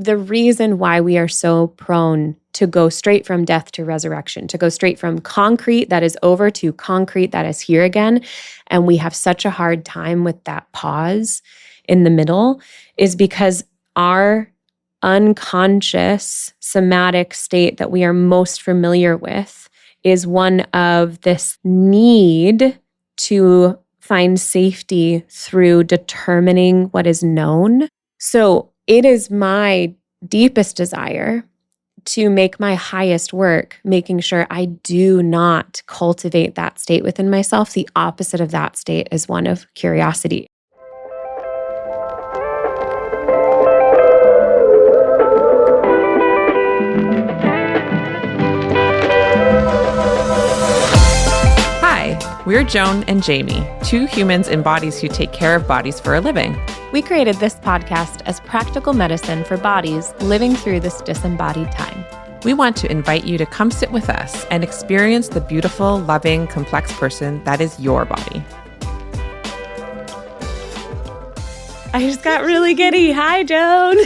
the reason why we are so prone to go straight from death to resurrection, to go straight from concrete that is over to concrete that is here again, and we have such a hard time with that pause in the middle, is because our unconscious somatic state that we are most familiar with is one of this need to find safety through determining what is known. So it is my deepest desire to make my highest work, making sure I do not cultivate that state within myself. The opposite of that state is one of curiosity. We're Joan and Jamie, two humans in bodies who take care of bodies for a living. We created this podcast as practical medicine for bodies living through this disembodied time. We want to invite you to come sit with us and experience the beautiful, loving, complex person that is your body. I just got really giddy. Hi, Joan.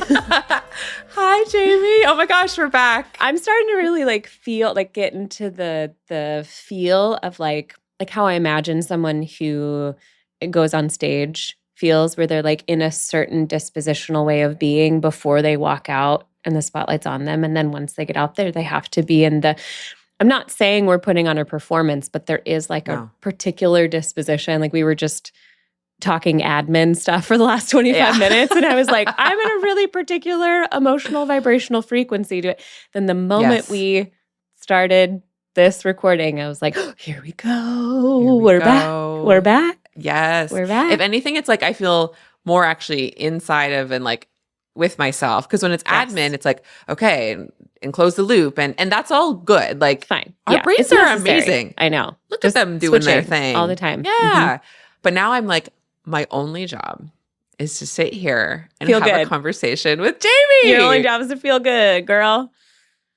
Hi, Jamie. Oh my gosh, we're back. I'm starting to really get into the feel of like how I imagine someone who goes on stage feels, where they're like in a certain dispositional way of being before they walk out and the spotlight's on them. And then once they get out there, they have to be in I'm not saying we're putting on a performance, but there is like a particular disposition. Like we were just talking admin stuff for the last 25 minutes. And I was like, I'm in a really particular emotional vibrational frequency to it. Then the moment we started this recording, I was like, oh, here we go. We're back. Yes. We're back. If anything, it's like I feel more actually inside of and like with myself. Because when it's admin, it's like, okay, and close the loop. And that's all good. Like, fine. Our brains are amazing. I know. Look at them doing their thing. All the time. Yeah. But now I'm like, my only job is to sit here and feel have good. A conversation with Jamie. Your only job is to feel good, girl.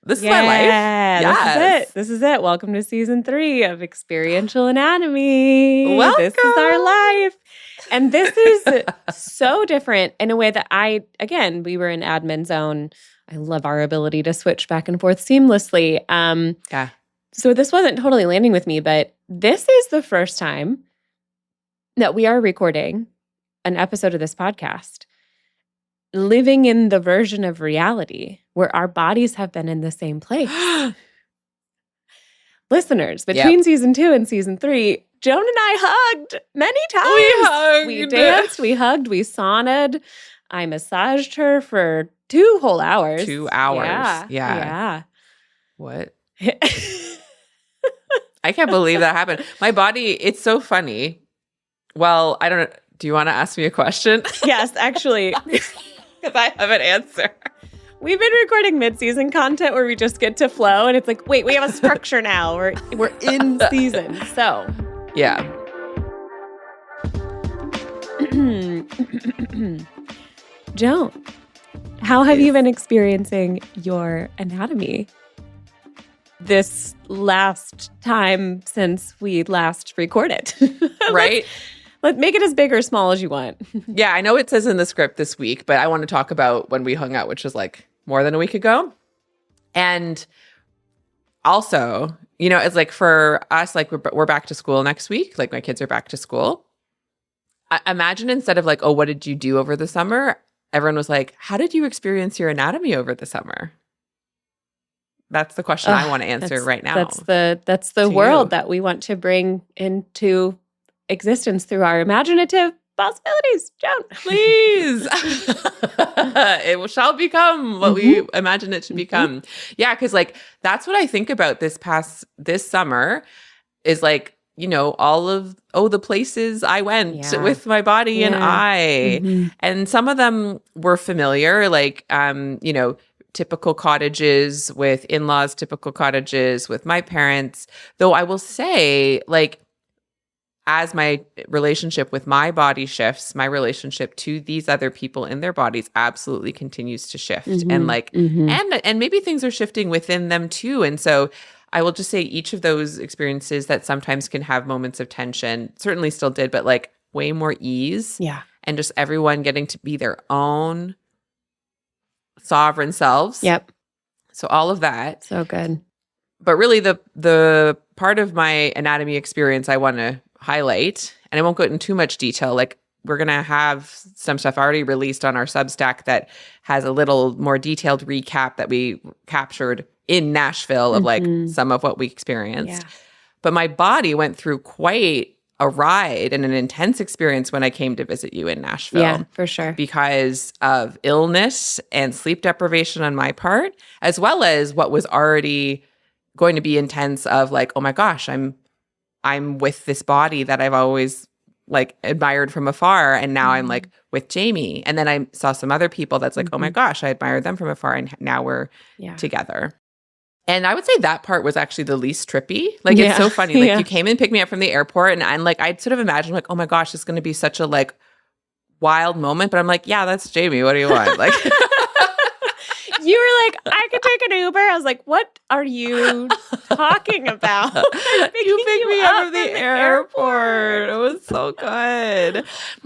This is my life. Yes. This is it. Welcome to season 3 of Experiential Anatomy. Welcome. This is our life. And this is so different in a way that we were in admin zone. I love our ability to switch back and forth seamlessly. So this wasn't totally landing with me, but this is the first time that we are recording an episode of this podcast living in the version of reality where our bodies have been in the same place. Listeners, between season 2 and season 3, Joan and I hugged many times. We danced, we hugged, we saunaed. I massaged her for 2 whole hours. 2 hours. Yeah. What? I can't believe that happened. My body, it's so funny. Well, I don't know. Do you want to ask me a question? Yes, actually. Because I have an answer. We've been recording mid-season content where we just get to flow, and it's like, wait, we have a structure now. We're in season. So. Yeah. Joan, how have you been experiencing your anatomy this last time since we last recorded? Right? Let's make it as big or small as you want. Yeah, I know it says in the script this week, but I want to talk about when we hung out, which was like more than a week ago. And also, it's like for us, like we're back to school next week. Like my kids are back to school. Imagine instead of like, oh, what did you do over the summer? Everyone was like, how did you experience your anatomy over the summer? That's the question I want to answer right now. That's the world that we want to bring into existence through our imaginative possibilities. Joan, please. It shall become what we imagine it to become. Yeah, because like that's what I think about this summer is like, all of the places I went with my body and I. And some of them were familiar, like typical cottages with in-laws, typical cottages with my parents. Though I will say, like, as my relationship with my body shifts, my relationship to these other people in their bodies absolutely continues to shift. And like, and maybe things are shifting within them too. And so I will just say each of those experiences that sometimes can have moments of tension, certainly still did, but like way more ease. Yeah. And just everyone getting to be their own sovereign selves. Yep. So all of that. So good. But really the part of my anatomy experience I want to highlight, and I won't go into too much detail, like we're going to have some stuff already released on our Substack that has a little more detailed recap that we captured in Nashville of like some of what we experienced. Yeah. But my body went through quite a ride and an intense experience when I came to visit you in Nashville. Yeah, for sure. Because of illness and sleep deprivation on my part, as well as what was already going to be intense of like, oh my gosh, I'm with this body that I've always like admired from afar, and now I'm like with Jamie. And then I saw some other people that's like, oh my gosh, I admired them from afar, and now we're together. And I would say that part was actually the least trippy. Like, it's so funny. Like, you came and picked me up from the airport, and I'm like, I'd sort of imagined like, oh my gosh, it's going to be such a like wild moment. But I'm like, yeah, that's Jamie. What do you want? Like, you were like, I could take an Uber. I was like, what are you talking about? You picked me up from the airport. It was so good.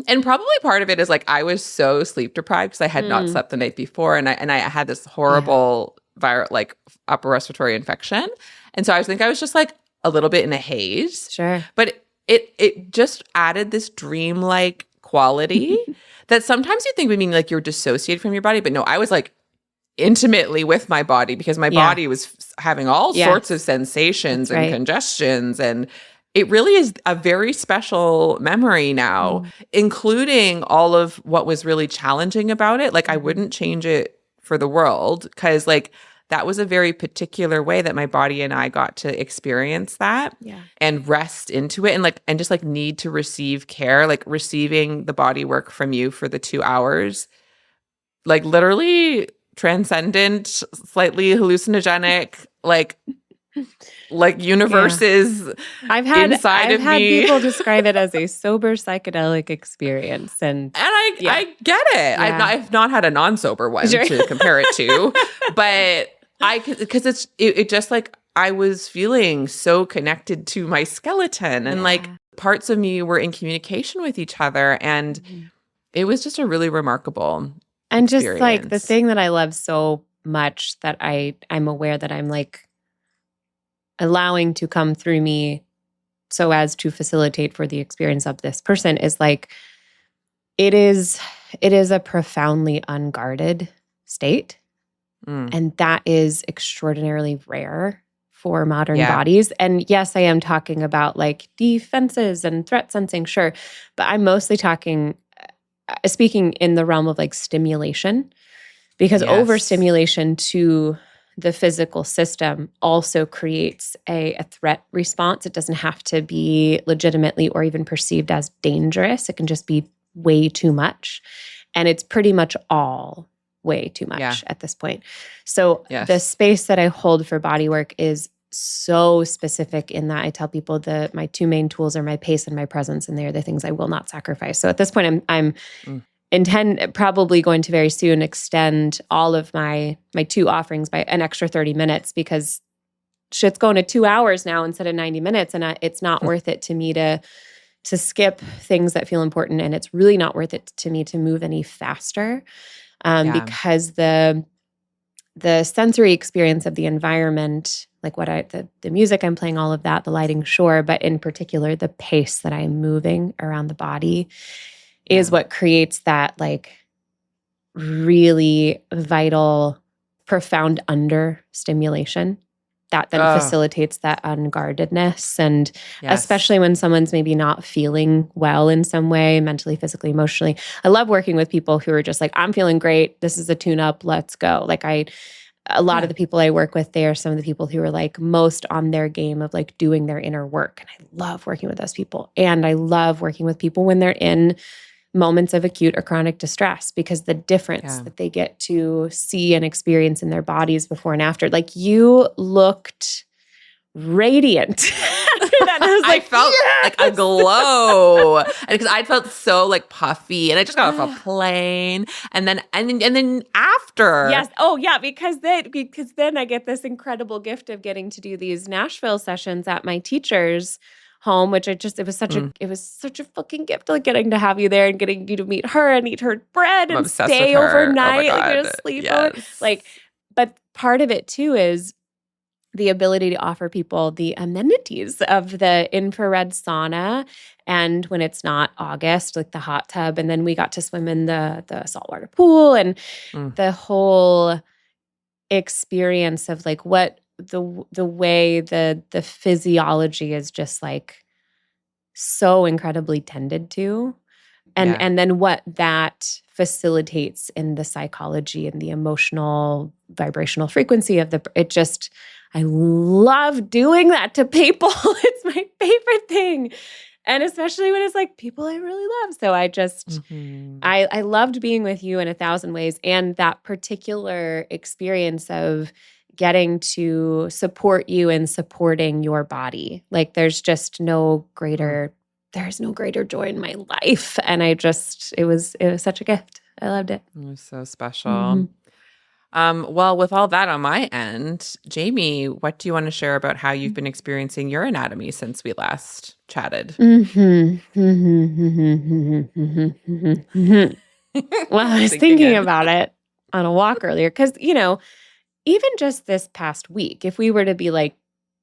And probably part of it is like, I was so sleep deprived because I had not slept the night before. And I had this horrible viral, like upper respiratory infection. And so I think I was just like a little bit in a haze. Sure. But it just added this dreamlike quality that sometimes you think would mean like you're dissociated from your body. But no, I was like intimately with my body because my body was having all sorts of sensations and congestions. And it really is a very special memory now, including all of what was really challenging about it. Like, I wouldn't change it for the world, because like that was a very particular way that my body and I got to experience that and rest into it, and just like need to receive care, like receiving the body work from you for the 2 hours, like literally transcendent, slightly hallucinogenic, like universes I've had inside of me. People describe it as a sober psychedelic experience, and I get it. I've not had a non-sober one to compare it to, but because it just like I was feeling so connected to my skeleton, and like parts of me were in communication with each other, and it was just a really remarkable and experience. Just like the thing that I love so much that I'm aware that I'm like allowing to come through me so as to facilitate for the experience of this person is like, it is a profoundly unguarded state. And that is extraordinarily rare for modern bodies. And yes, I am talking about like defenses and threat sensing, sure. But I'm mostly speaking in the realm of like stimulation, because overstimulation to the physical system also creates a threat response. It doesn't have to be legitimately or even perceived as dangerous. It can just be way too much. And it's pretty much all way too much at this point. So the space that I hold for body work is so specific in that I tell people that my two main tools are my pace and my presence, and they are the things I will not sacrifice. So at this point, I'm probably going to very soon extend all of my two offerings by an extra 30 minutes, because shit's going to 2 hours now instead of 90 minutes. And it's not worth it to me to skip things that feel important. And it's really not worth it to me to move any faster, because the sensory experience of the environment, like the music I'm playing, all of that, the lighting, sure, but in particular, the pace that I'm moving around the body is what creates that like really vital, profound understimulation that then facilitates that unguardedness. And especially when someone's maybe not feeling well in some way, mentally, physically, emotionally. I love working with people who are just like, I'm feeling great. This is a tune-up. Let's go. Like a lot of the people I work with, they are some of the people who are like most on their game of like doing their inner work. And I love working with those people. And I love working with people when they're in moments of acute or chronic distress, because the difference that they get to see and experience in their bodies before and after. Like, you looked radiant after that. And I was like, I felt like a glow, because I felt so like puffy, and I just got off a plane, and then after, because then I get this incredible gift of getting to do these Nashville sessions at my teacher's home, which it was such a fucking gift, like getting to have you there and getting you to meet her and eat her bread I'm and obsessed with stay her. Oh my overnight, like God. a sleepover. Yes. Like, but part of it too is the ability to offer people the amenities of the infrared sauna, and when it's not August, like the hot tub, and then we got to swim in the saltwater pool, and Mm. the whole experience of like what the way the physiology is just like so incredibly tended to, Yeah. and then what that facilitates in the psychology and the emotional vibrational frequency of it just, I love doing that to people. It's my favorite thing. And especially when it's like people I really love. So I just, Mhm. I loved being with you in 1,000 ways. And that particular experience of getting to support you and supporting your body. Like there's just there's no greater joy in my life. And it was such a gift. I loved it. It was so special. Mhm. Well, with all that on my end, Jamie, what do you want to share about how you've been experiencing your anatomy since we last chatted? Mhm. Mhm. Mhm. Well, I was Sinking thinking in. about it on a walk earlier because, even just this past week, if we were to be like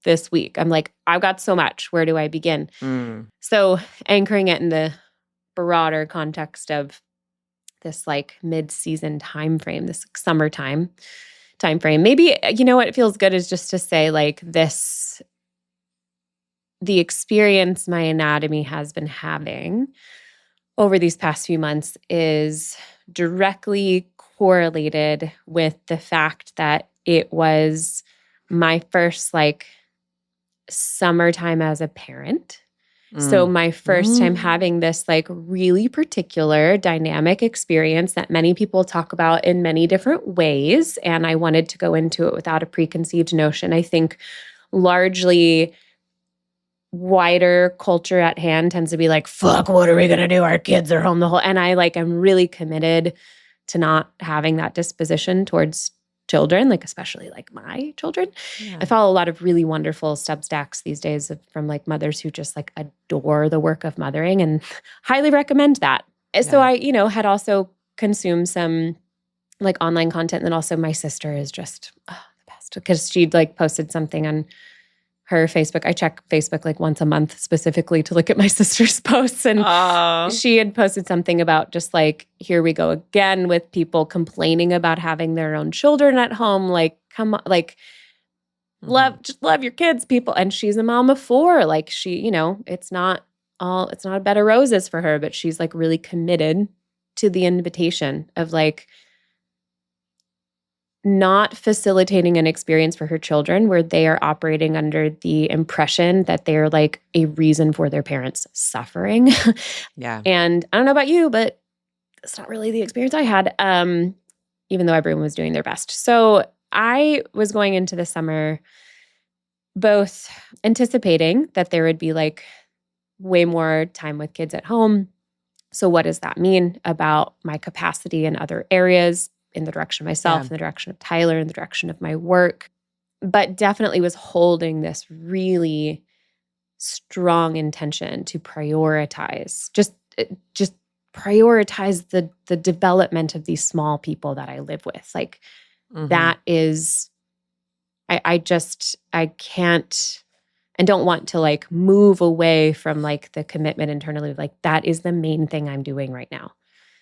this week, I'm like, I've got so much. Where do I begin? Mm. So, anchoring it in the broader context of this like mid-season time frame, this summertime time frame. Maybe what it feels good is just to say like the experience my anatomy has been having over these past few months is directly correlated with the fact that it was my first like summertime as a parent. So Mm. my first time having this like really particular dynamic experience that many people talk about in many different ways, and I wanted to go into it without a preconceived notion. I think largely wider culture at hand tends to be like, fuck, what are we going to do? Our kids are home the whole, and I'm really committed to not having that disposition towards children, like especially like my children. Yeah. I follow a lot of really wonderful Substacks these days from like mothers who just like adore the work of mothering and highly recommend that. So I, had also consumed some like online content. And then also my sister is just the best because she'd like posted something on her Facebook. I check Facebook like once a month specifically to look at my sister's posts. And she had posted something about just like, here we go again with people complaining about having their own children at home. Like, come on, like, just love your kids, people. And she's a mom of 4. Like she, it's not a bed of roses for her, but she's like really committed to the invitation of like, not facilitating an experience for her children where they are operating under the impression that they're like a reason for their parents' suffering. Yeah. And I don't know about you, but it's not really the experience I had, even though everyone was doing their best. So I was going into the summer both anticipating that there would be like way more time with kids at home. So what does that mean about my capacity in other areas, in the direction of myself, in the direction of Tyler, in the direction of my work? But definitely was holding this really strong intention to prioritize, just prioritize the development of these small people that I live with. Like that is, I can't and don't want to like move away from like the commitment internally. Like that is the main thing I'm doing right now.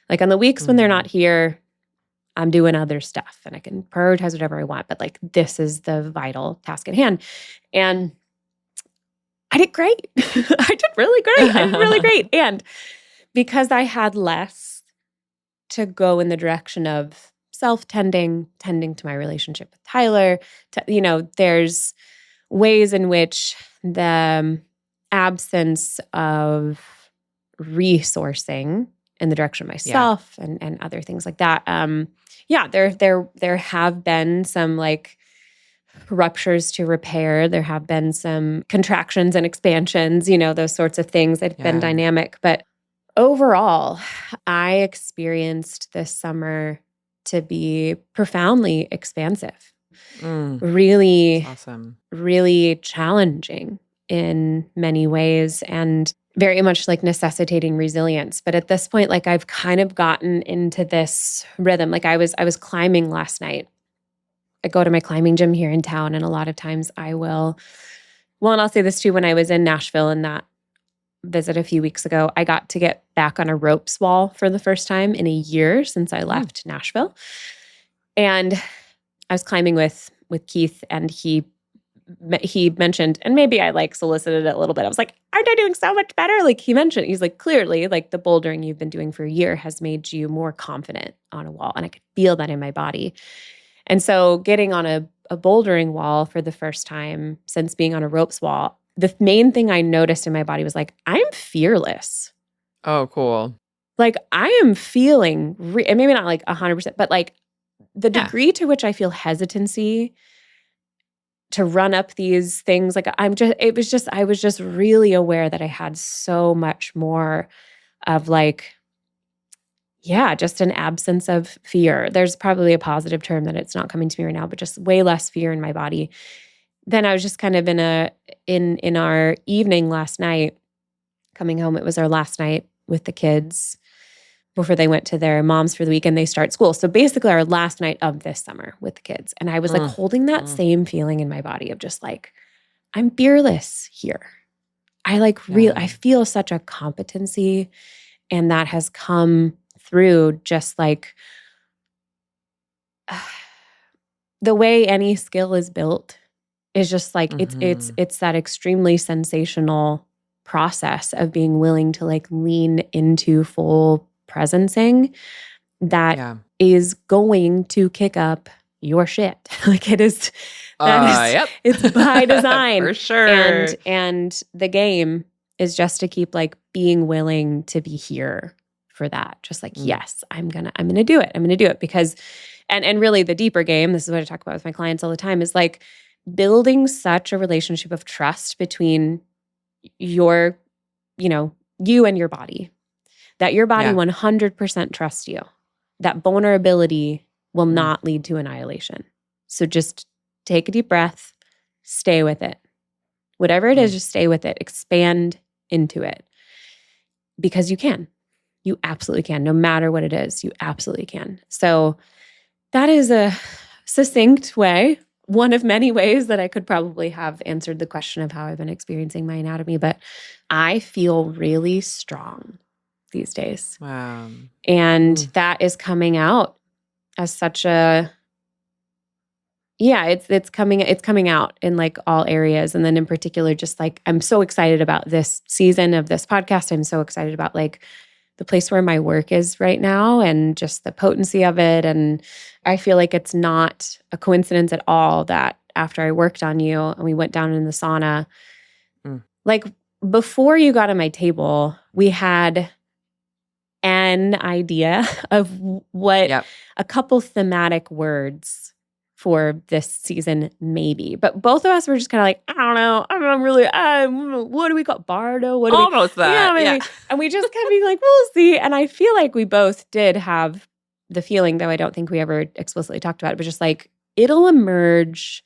Like on the weeks when they're not here, I'm doing other stuff and I can prioritize whatever I want. But like this is the vital task at hand. And I did great. I did really great. I did really great. And because I had less to go in the direction of self-tending, tending to my relationship with Tyler, there's ways in which the absence of resourcing in the direction of myself and other things like that. There have been some like ruptures to repair. There have been some contractions and expansions, those sorts of things that have been dynamic. But overall, I experienced this summer to be profoundly expansive. Really awesome. really challenging. in many ways and very much like necessitating resilience. But at this point, like I've kind of gotten into this rhythm. Like I was climbing last night. I go to my climbing gym here in town, and a lot of times I will, well, and I'll say this too, when I was in Nashville in that visit a few weeks ago, I got to get back on a ropes wall for the first time in a year since I left Nashville. And I was climbing with Keith, and he mentioned, and maybe I like solicited it a little bit. I was like, aren't I doing so much better? Like he mentioned, he's like, clearly like the bouldering you've been doing for a year has made you more confident on a wall. And I could feel that in my body. And so getting on a bouldering wall for the first time since being on a ropes wall, the main thing I noticed in my body was like, I'm fearless. Oh, cool. Like I am feeling, and maybe not like 100%, but like the degree to which I feel hesitancy to run up these things, like I was just really aware that I had so much more of like, just an absence of fear. There's probably a positive term that it's not coming to me right now, but just way less fear in my body. Then I was just kind of in our evening last night, coming home. It was our last night with the kids before they went to their moms for the weekend. They start school. So basically our last night of this summer with the kids. And I was like holding that same feeling in my body of just like, I'm fearless here. I like I feel such a competency, and that has come through just like the way any skill is built is just like it's that extremely sensational process of being willing to like lean into full presencing that is going to kick up your shit. Like it is it's by design. For sure. And the game is just to keep like being willing to be here for that. Just like, yes, I'm gonna do it. I'm gonna do it because and really the deeper game, this is what I talk about with my clients all the time, is like building such a relationship of trust between your, you and your body, that your body 100% trusts you, that vulnerability will not lead to annihilation. So just take a deep breath, stay with it. Whatever it is, just stay with it, expand into it, because you can. You absolutely can. No matter what it is, you absolutely can. So that is a succinct way, one of many ways that I could probably have answered the question of how I've been experiencing my anatomy, but I feel really strong these days. Wow. And that is coming out as such a, it's coming out in like all areas. And then in particular, just like, I'm so excited about this season of this podcast. I'm so excited about like the place where my work is right now and just the potency of it. And I feel like it's not a coincidence at all that after I worked on you and we went down in the sauna, like before you got on my table, we had an idea of what a couple thematic words for this season, maybe. But both of us were just kind of like, I don't know really, what do we call Bardo? What do Almost we, that, maybe. And we just kind of be like, we'll see. And I feel like we both did have the feeling, though I don't think we ever explicitly talked about it, but just like, it'll emerge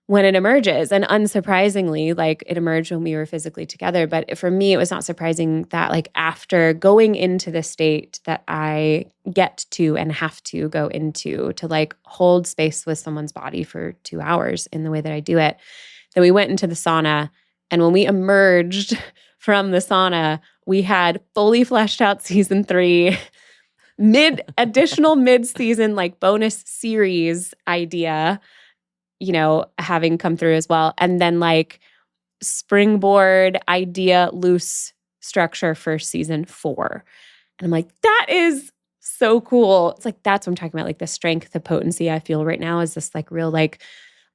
when it emerges. And unsurprisingly, like it emerged when we were physically together. But for me, it was not surprising that like after going into the state that I get to and have to go into to like hold space with someone's body for 2 hours in the way that I do it, then we went into the sauna. And when we emerged from the sauna, we had fully fleshed out season 3, additional mid-season like bonus series idea, having come through as well. And then like springboard idea, loose structure for season 4. And I'm like, that is so cool. It's like, that's what I'm talking about. Like the strength, the potency I feel right now is this like real, like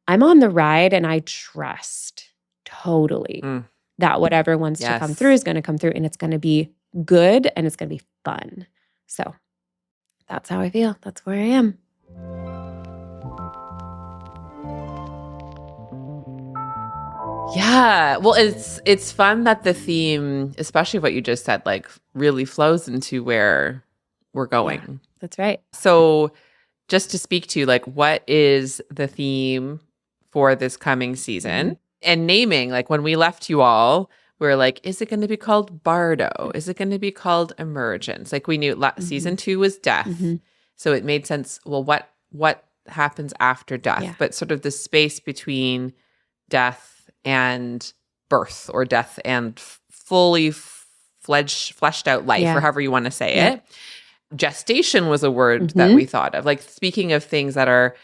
I'm on the ride and I trust totally that whatever wants to come through is going to come through, and it's going to be good and it's going to be fun. So that's how I feel. That's where I am. Yeah. Well, it's fun that the theme, especially what you just said, like really flows into where we're going. Yeah, that's right. So just to speak to like, what is the theme for this coming season? And naming, like when we left you all, we are like, is it going to be called Bardo? Is it going to be called Emergence? Like we knew season 2 was death. So it made sense. Well, what happens after death? Yeah. But sort of the space between death and birth, or death and fully fleshed out life, or however you want to say it. Gestation was a word that we thought of. Like speaking of things that are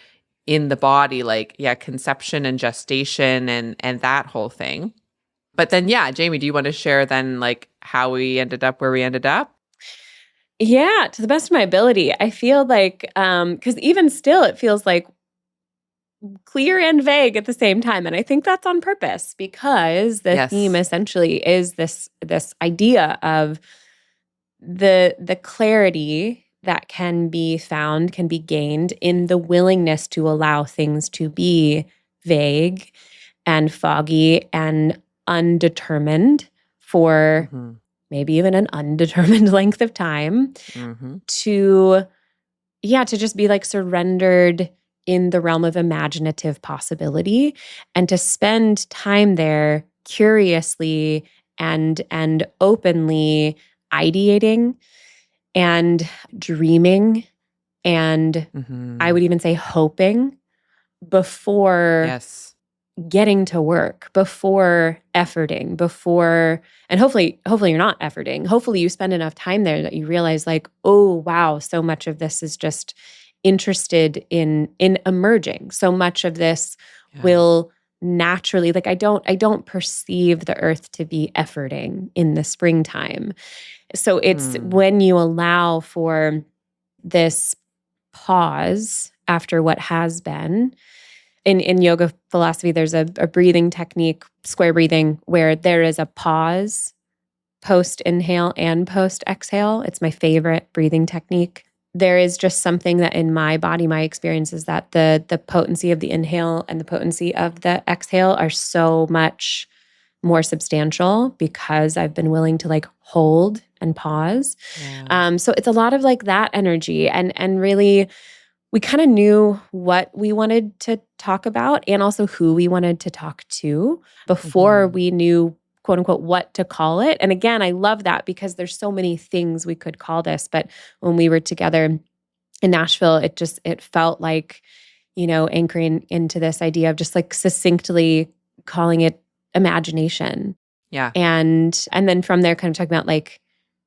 in the body, like, conception and gestation and that whole thing. But then, Jamie, do you want to share then like how we ended up where we ended up? Yeah, to the best of my ability. I feel like, because even still, it feels like clear and vague at the same time. And I think that's on purpose, because the theme essentially is this idea of the clarity that can be found, can be gained in the willingness to allow things to be vague and foggy and undetermined for maybe even an undetermined length of time, to just be like surrendered in the realm of imaginative possibility, and to spend time there curiously and openly ideating and dreaming, and I would even say hoping, before getting to work, before efforting, and hopefully you're not efforting. Hopefully you spend enough time there that you realize like, oh wow, so much of this is just interested in emerging. So much of this will naturally, like I don't perceive the earth to be efforting in the springtime. So it's when you allow for this pause after what has been. In yoga philosophy, there's a breathing technique, square breathing, where there is a pause post inhale and post exhale. It's my favorite breathing technique. There is just something that in my body, my experience is that the potency of the inhale and the potency of the exhale are so much more substantial, because I've been willing to like hold and pause. So it's a lot of like that energy, and really we kind of knew what we wanted to talk about and also who we wanted to talk to before we knew, quote unquote, what to call it. And again, I love that, because there's so many things we could call this. But when we were together in Nashville, it felt like, anchoring into this idea of just like succinctly calling it imagination. Yeah. And then from there, kind of talking about like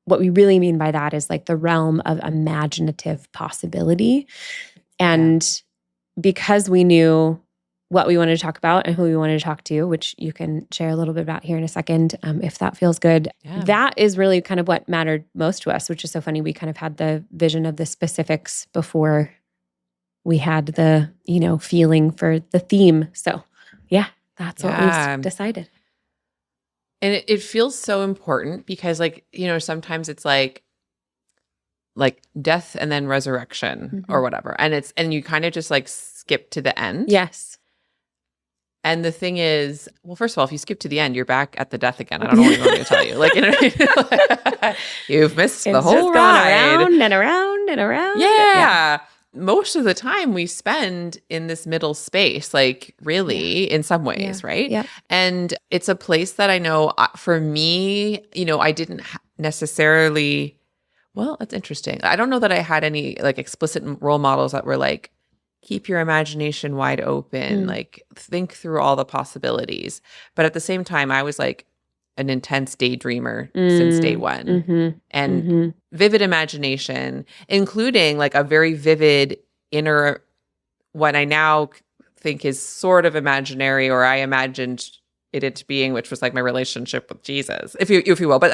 what we really mean by that is like the realm of imaginative possibility. And because we knew what we wanted to talk about and who we wanted to talk to, which you can share a little bit about here in a second, if that feels good. That is really kind of what mattered most to us, which is so funny. We kind of had the vision of the specifics before we had the, feeling for the theme. So that's what we decided. And it feels so important, because like, sometimes it's like death and then resurrection or whatever. And you kind of just like skip to the end. Yes. And the thing is, well, first of all, if you skip to the end, you're back at the death again. I don't know what you want me to tell you. Like, you've missed the whole ride. Around and around and around. Yeah. Most of the time we spend in this middle space, like really in some ways, right? Yeah. And it's a place that I know for me, I didn't necessarily, well, that's interesting. I don't know that I had any like explicit role models that were like, keep your imagination wide open, like think through all the possibilities. But at the same time, I was like an intense daydreamer since day one. And vivid imagination, including like a very vivid inner, what I now think is sort of imaginary, or I imagined it into being, which was like my relationship with Jesus, if you will. But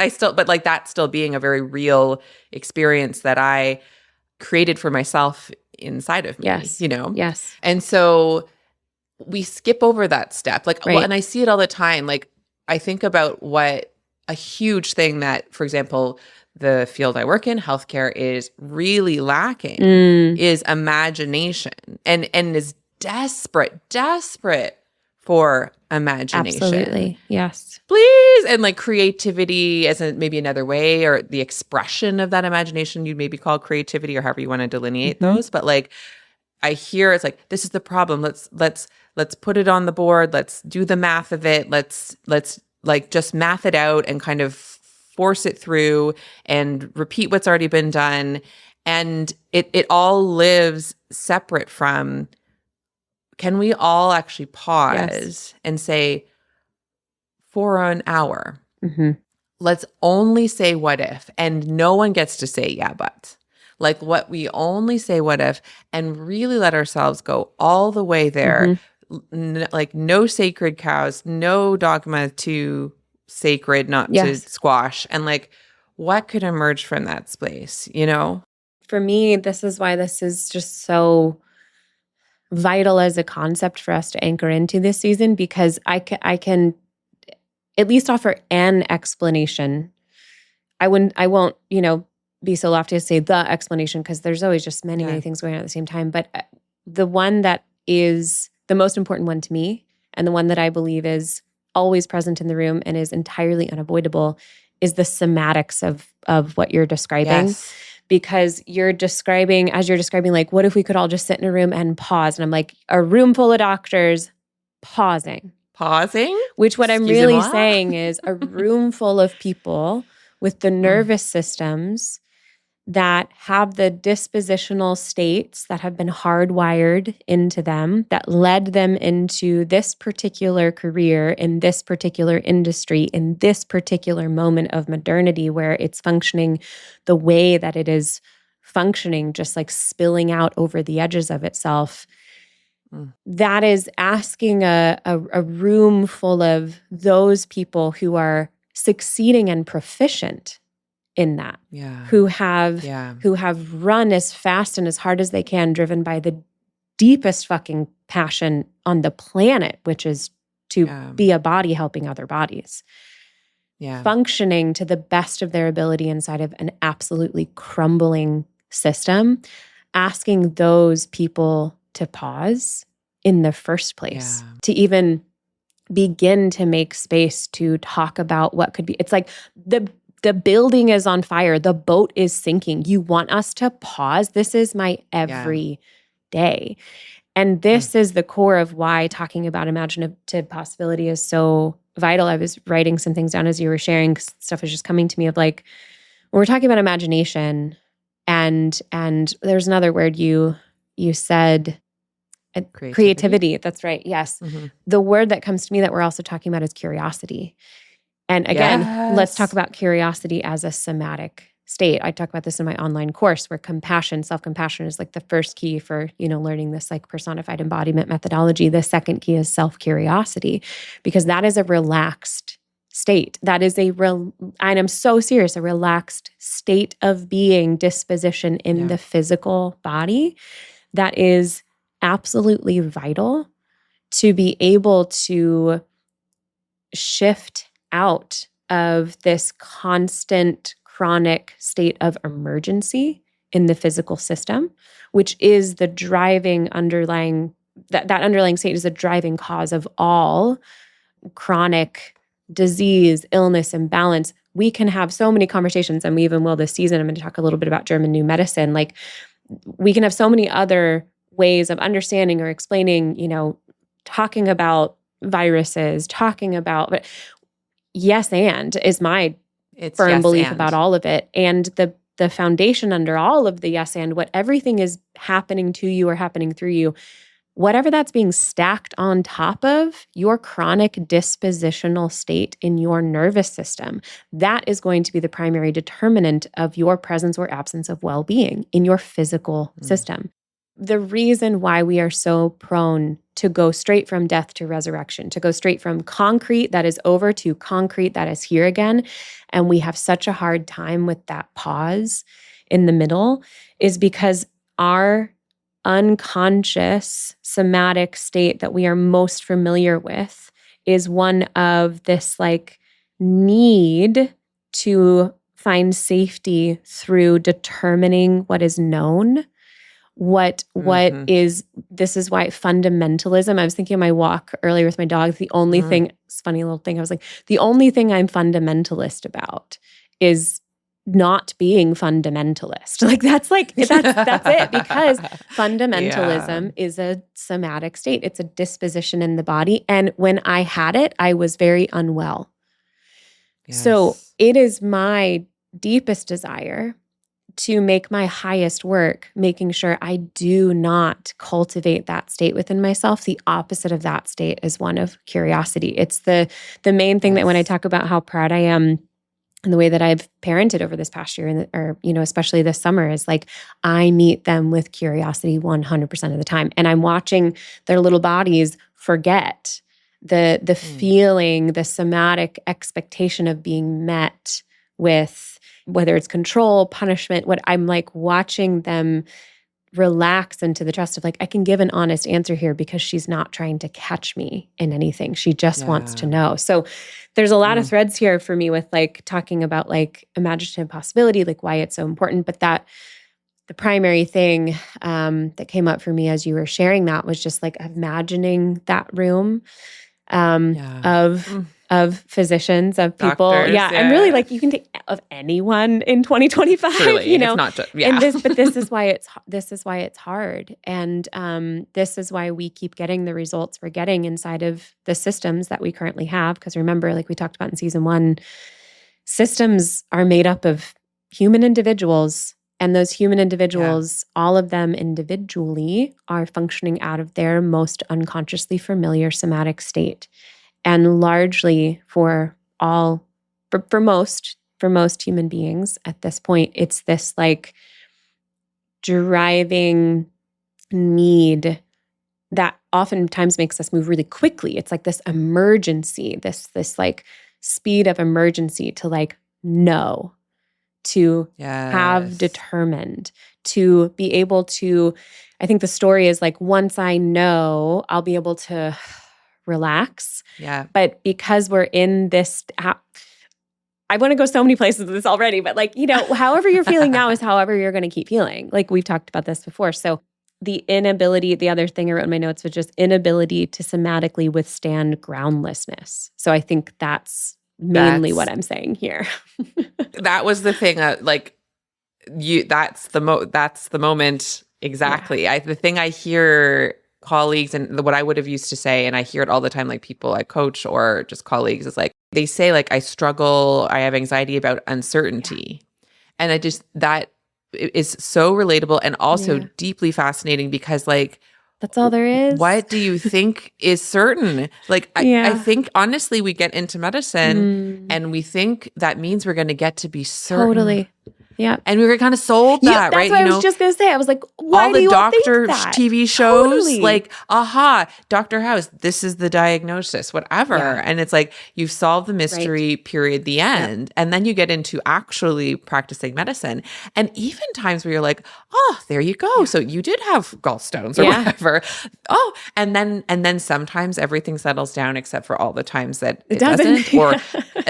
like that still being a very real experience that I created for myself inside of me, Yes. And so we skip over that step. Like, Right. and I see it all the time. Like, I think about what a huge thing that, for example, the field I work in, healthcare, is really lacking is imagination, and is desperate for imagination. Absolutely. Yes. Please. And like creativity as maybe another way, or the expression of that imagination, you'd maybe call creativity, or however you want to delineate those. But like, I hear it's like, this is the problem. Let's put it on the board. Let's do the math of it. Let's like just math it out and kind of force it through and repeat what's already been done. And it all lives separate from, can we all actually pause and say, for an hour, let's only say what if, and no one gets to say yeah, but. Like what we only say what if, and really let ourselves go all the way there. Like no sacred cows, no dogma too sacred not to squash. And like what could emerge from that space, you know? For me, this is why this is just so vital as a concept for us to anchor into this season, because I can at least offer an explanation. I won't, be so lofty to say the explanation, because there's always just many things going on at the same time. But the one that is the most important one to me, and the one that I believe is always present in the room and is entirely unavoidable, is the somatics of what you're describing. Yes. Because you're describing, like, what if we could all just sit in a room and pause? And I'm like, a room full of doctors pausing. Which what I'm really saying is a room full of people with the nervous systems that have the dispositional states that have been hardwired into them, that led them into this particular career in this particular industry in this particular moment of modernity, where it's functioning the way that it is functioning, just like spilling out over the edges of itself. That is asking a room full of those people who are succeeding and proficient in that, who have run as fast and as hard as they can, driven by the deepest fucking passion on the planet, which is to be a body helping other bodies. Functioning to the best of their ability inside of an absolutely crumbling system, asking those people to pause in the first place, to even begin to make space to talk about what could be. It's like the building is on fire. The boat is sinking. You want us to pause? This is my every day. And this is the core of why talking about imaginative possibility is so vital. I was writing some things down as you were sharing. Stuff was just coming to me of like, when we're talking about imagination, and there's another word you said, creativity. That's right. Yes. The word that comes to me that we're also talking about is curiosity. And again, let's talk about curiosity as a somatic state. I talk about this in my online course, where compassion, self-compassion is like the first key for, learning this like personified embodiment methodology. The second key is self-curiosity, because that is a relaxed state. That is and I'm so serious, a relaxed state of being, disposition in the physical body that is absolutely vital to be able to shift out of this constant chronic state of emergency in the physical system, which is the driving underlying, that underlying state is the driving cause of all chronic disease, illness, imbalance. We can have so many conversations, and we even will this season. I'm going to talk a little bit about German New Medicine. Like, we can have so many other ways of understanding or explaining, talking about viruses, talking about, but yes, and is my firm belief about all of it. And the foundation under all of the yes and, what everything is happening to you or happening through you, whatever that's being stacked on top of your chronic dispositional state in your nervous system, that is going to be the primary determinant of your presence or absence of well-being in your physical system. The reason why we are so prone to go straight from death to resurrection, to go straight from concrete that is over to concrete that is here again, and we have such a hard time with that pause in the middle, is because our unconscious somatic state that we are most familiar with is one of this like need to find safety through determining what is known. This is why fundamentalism, I was thinking of my walk earlier with my dog, the only thing, it's a funny little thing, I was like, the only thing I'm fundamentalist about is not being fundamentalist. That's it, because fundamentalism is a somatic state. It's a disposition in the body. And when I had it, I was very unwell. Yes. So it is my deepest desire to make my highest work, making sure I do not cultivate that state within myself. The opposite of that state is one of curiosity. It's the main thing that when I talk about how proud I am and the way that I've parented over this past year, or especially this summer, is like I meet them with curiosity 100% of the time. And I'm watching their little bodies forget the feeling, the somatic expectation of being met with, whether it's control, punishment, what I'm like watching them relax into the trust of like, I can give an honest answer here because she's not trying to catch me in anything. She just wants to know. So there's a lot of threads here for me with like talking about like imaginative possibility, like why it's so important. But that the primary thing that came up for me as you were sharing that was just like imagining that room of physicians, of people. Doctors, I'm really like, you can take of anyone in 2025, Truly, it's not just, And this is why it's hard. And this is why we keep getting the results we're getting inside of the systems that we currently have. Because remember, like we talked about in season 1, systems are made up of human individuals. And those human individuals, all of them individually, are functioning out of their most unconsciously familiar somatic state. And largely for most human beings at this point, it's this like driving need that oftentimes makes us move really quickly. It's like this emergency, this like speed of emergency to like know, to have determined, to be able to, I think the story is like, once I know, I'll be able to relax. Yeah. But because we're in this, I want to go so many places with this already, but like, however you're feeling now is however you're going to keep feeling. Like we've talked about this before. So the other thing I wrote in my notes was just inability to somatically withstand groundlessness. So I think that's mainly what I'm saying here. That was the thing. That's the moment. Exactly. Yeah. The thing I hear colleagues and what I would have used to say, and I hear it all the time, like people I coach or just colleagues, is like, they say like, I struggle, I have anxiety about uncertainty. And that is so relatable and also deeply fascinating because like, that's all there is. What do you think is certain? Like, I think honestly, we get into medicine and we think that means we're going to get to be certain. Totally. Yeah. And we were kind of sold that, that's right? What I was just going to say. I was like, why do you all think that? All the doctor TV shows, like, Dr. House, this is the diagnosis, whatever. Yeah. And it's like, you've solved the mystery, period, the end. And then you get into actually practicing medicine. And even times where you're like, oh, there you go. So you did have gallstones or whatever. Oh, and then sometimes everything settles down except for all the times that it doesn't. Or,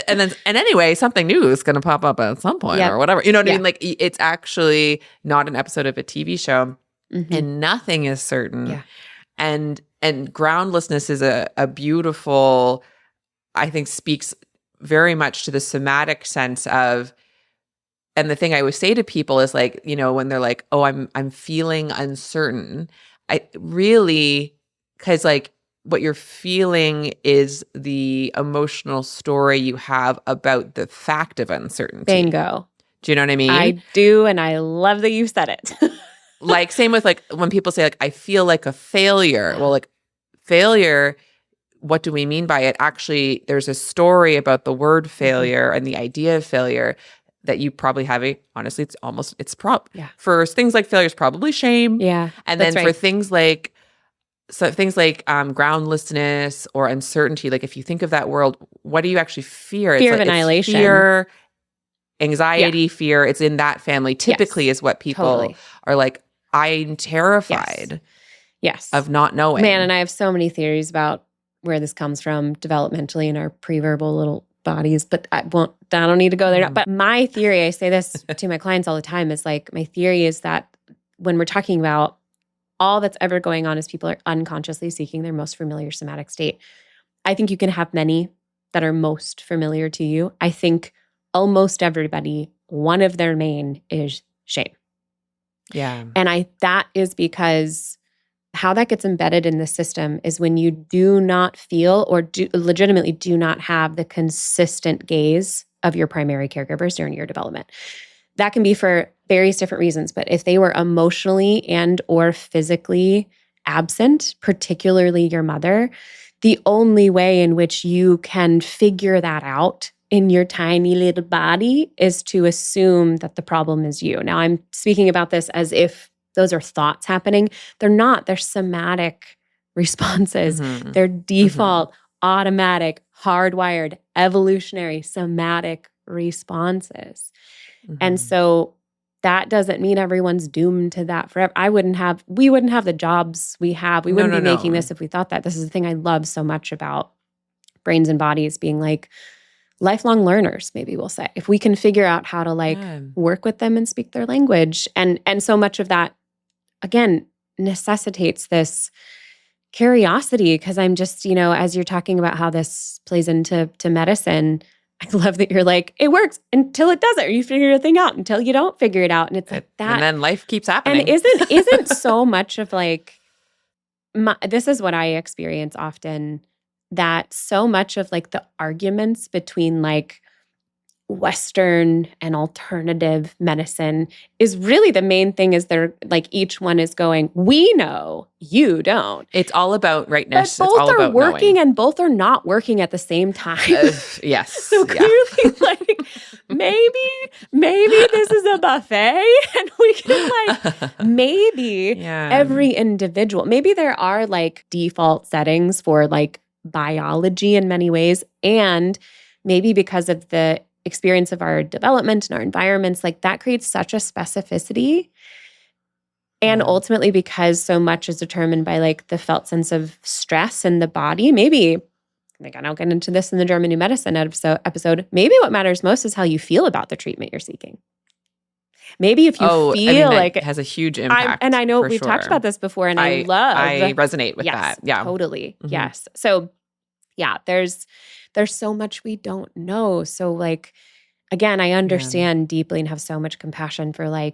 and anyway, something new is going to pop up at some point or whatever. You know what I mean? Like, it's actually not an episode of a TV show and nothing is certain. Yeah. And groundlessness is a beautiful, I think, speaks very much to the somatic sense of, and the thing I always say to people is like, when they're like, oh, I'm feeling uncertain. I really, because like what you're feeling is the emotional story you have about the fact of uncertainty. Bingo. Do you know what I mean? I do, and I love that you said it. Like, same with like when people say like, I feel like a failure. Well, like failure, what do we mean by it? Actually, there's a story about the word failure and the idea of failure that you probably have honestly, for things like failure is probably shame. Yeah. And then for things like, groundlessness or uncertainty, like if you think of that world, what do you actually fear? Fear of annihilation. Fear, anxiety, fear. It's in that family typically is what people are like, I'm terrified of not knowing. Man, and I have so many theories about where this comes from developmentally in our pre-verbal little bodies, but I don't need to go there now. But my theory, I say this to my clients all the time, is like, my theory is that when we're talking about all that's ever going on is people are unconsciously seeking their most familiar somatic state. I think you can have many that are most familiar to you. I think almost everybody one of their main is shame. Yeah. And that is because how that gets embedded in the system is when you do not feel or legitimately do not have the consistent gaze of your primary caregivers during your development. That can be for various different reasons, but if they were emotionally and or physically absent, particularly your mother, the only way in which you can figure that out in your tiny little body is to assume that the problem is you. Now, I'm speaking about this as if those are thoughts happening. They're not. They're somatic responses. Mm-hmm. They're default, automatic, hardwired, evolutionary, somatic responses. Mm-hmm. And so that doesn't mean everyone's doomed to that forever. We wouldn't have the jobs we have. We wouldn't be making this if we thought that. This is the thing I love so much about brains and bodies being like lifelong learners, maybe we'll say. If we can figure out how to work with them and speak their language. And so much of that, again, necessitates this curiosity, because I'm just, as you're talking about how this plays into medicine, I love that you're like, it works until it doesn't, or you figure a thing out until you don't figure it out. And it's like that. And then life keeps happening. And isn't so much of this is what I experience often, that so much of the arguments between Western and alternative medicine is really the main thing is they're each one is going, we know, you don't. It's all about rightness. But both it's all are about working knowing. And both are not working at the same time. Yes. So clearly, maybe this is a buffet and we can maybe every individual, maybe there are default settings for biology in many ways. And maybe because of the experience of our development and our environments, that creates such a specificity. And ultimately, because so much is determined by the felt sense of stress in the body, maybe, I don't get into this in the German New Medicine episode, maybe what matters most is how you feel about the treatment you're seeking. Maybe if you feel it has a huge impact. And I know we've talked about this before, and I resonate with that. Yeah, totally. Mm-hmm. Yes. So there's so much we don't know. So again, I understand deeply and have so much compassion for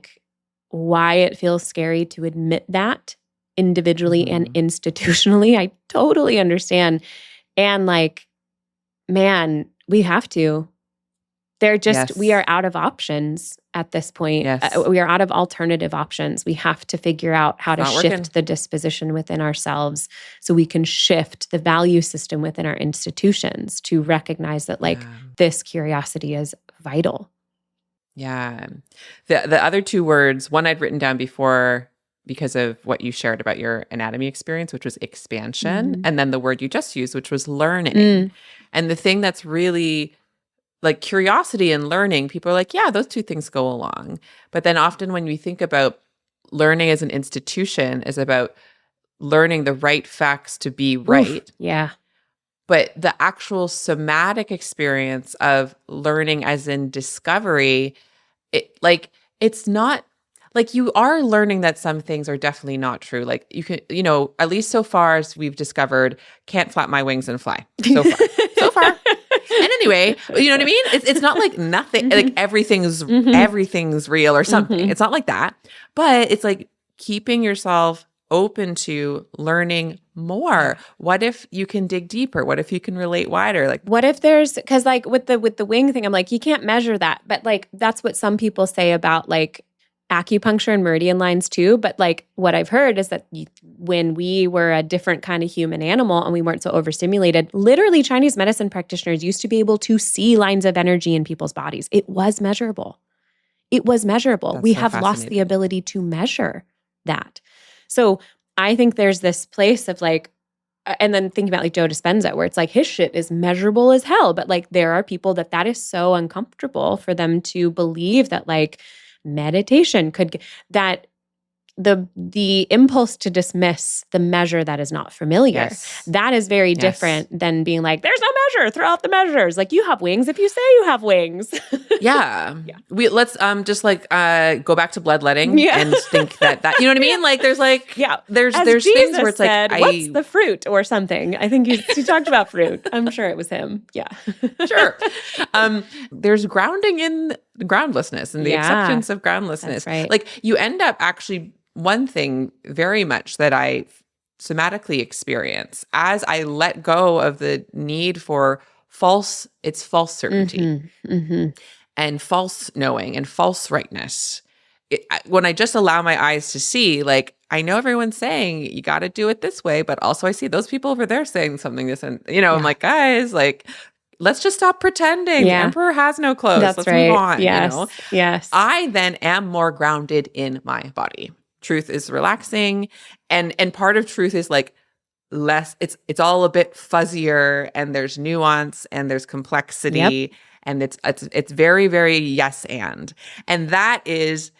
why it feels scary to admit that individually and institutionally. I totally understand. And man, we have to. We are out of options at this point. Yes. We are out of alternative options. We have to figure out how to shift the disposition within ourselves so we can shift the value system within our institutions to recognize that this curiosity is vital. Yeah. The other two words, one I'd written down before because of what you shared about your anatomy experience, which was expansion, and then the word you just used, which was learning. And the thing that's really curiosity and learning, people are those two things go along. But then often when we think about learning as an institution is about learning the right facts to be right. Oof, yeah. But the actual somatic experience of learning as in discovery, it's not you are learning that some things are definitely not true. You can, at least so far as we've discovered, can't flap my wings and fly. So far. So far. And anyway, you know what I mean? It's not nothing, everything's real or something. It's not like that. But it's keeping yourself open to learning more. What if you can dig deeper? What if you can relate wider? What if there's, because with the wing thing, I'm you can't measure that. But that's what some people say about acupuncture and meridian lines too. But what I've heard is that when we were a different kind of human animal and we weren't so overstimulated, literally Chinese medicine practitioners used to be able to see lines of energy in people's bodies. It was measurable. We have lost the ability to measure that. So I think there's this place of and then thinking about Joe Dispenza, where it's his shit is measurable as hell. But there are people that is so uncomfortable for them to believe that meditation could that the impulse to dismiss the measure that is not familiar, that is very different than being there's no measure, throw out the measures. You have wings if you say you have wings. Yeah. Let's just go back to bloodletting and think that you know what I mean? There's Jesus things where it's said, what's the fruit or something? I think he talked about fruit. I'm sure it was him. Yeah. Sure. There's grounding in groundlessness and the Yeah, acceptance of groundlessness. that's right. Like you end up actually, one thing very much that I somatically experience as I let go of the need for false certainty and false knowing and false rightness. When I just allow my eyes to see, like, I know everyone's saying you got to do it this way, but also I see those people over there saying something this, and I'm like, guys, like, let's just stop pretending. The Yeah. emperor has no clothes. That's Let's right. move on. Yes. Yes. I then am more grounded in my body. Truth is relaxing, and part of truth is like less. It's all a bit fuzzier, and there's nuance, and there's complexity, and it's very, very yes and that is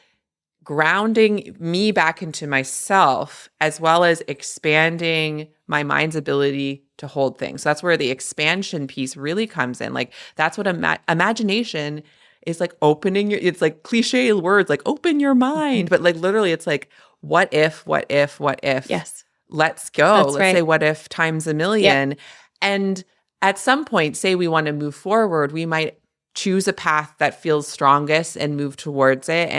grounding me back into myself, as well as expanding my mind's ability to hold things. So that's where the expansion piece really comes in. Like that's what imagination is, like opening it's like cliche words, like open your mind, but like literally it's like, what if? Yes. Let's go. That's Let's right. say what if times a million. And at some point, say we want to move forward, we might choose a path that feels strongest and move towards it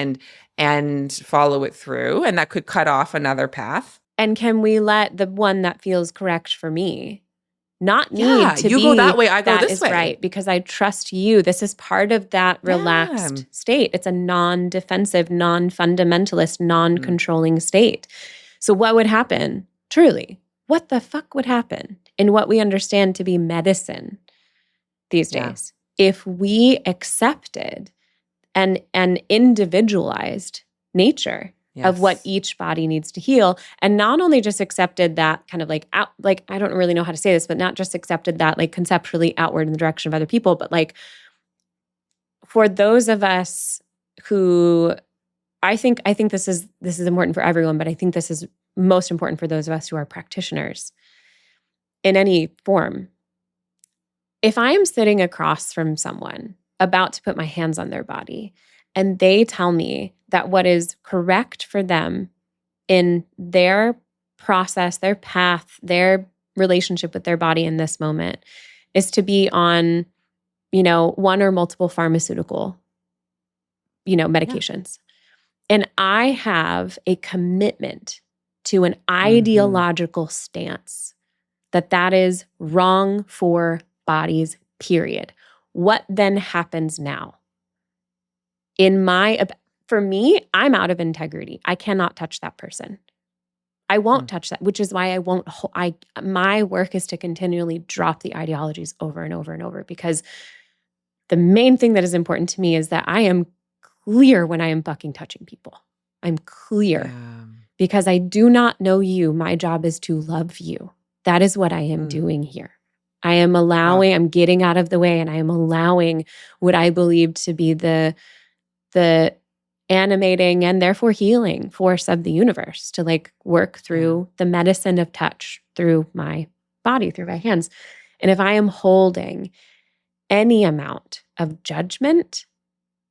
and follow it through. And that could cut off another path. And can we let the one that feels correct for me not need to you be go that way, I go that this is way. Right, because I trust you. This is part of that relaxed state. It's a non-defensive, non-fundamentalist, non-controlling state. So what would happen? Truly, what the fuck would happen in what we understand to be medicine these days if we accepted an individualized nature of what each body needs to heal, and not only just accepted that kind of like out, like I don't really know how to say this, but not just accepted that like conceptually outward in the direction of other people, but like for those of us who I think this is important for everyone, but I think this is most important for those of us who are practitioners in any form. If I am sitting across from someone about to put my hands on their body and they tell me that what is correct for them in their process, their path, their relationship with their body in this moment is to be on, one or multiple pharmaceutical, medications. And I have a commitment to an ideological stance that is wrong for bodies, period. What then happens now? For me, I'm out of integrity. I cannot touch that person. I won't touch that, which is why I won't. My work is to continually drop the ideologies over and over and over, because the main thing that is important to me is that I am clear when I am fucking touching people. I'm clear because I do not know you. My job is to love you. That is what I am doing here. I am allowing, I'm getting out of the way, and I am allowing what I believe to be the animating and therefore healing force of the universe to like work through the medicine of touch through my body, through my hands. And if I am holding any amount of judgment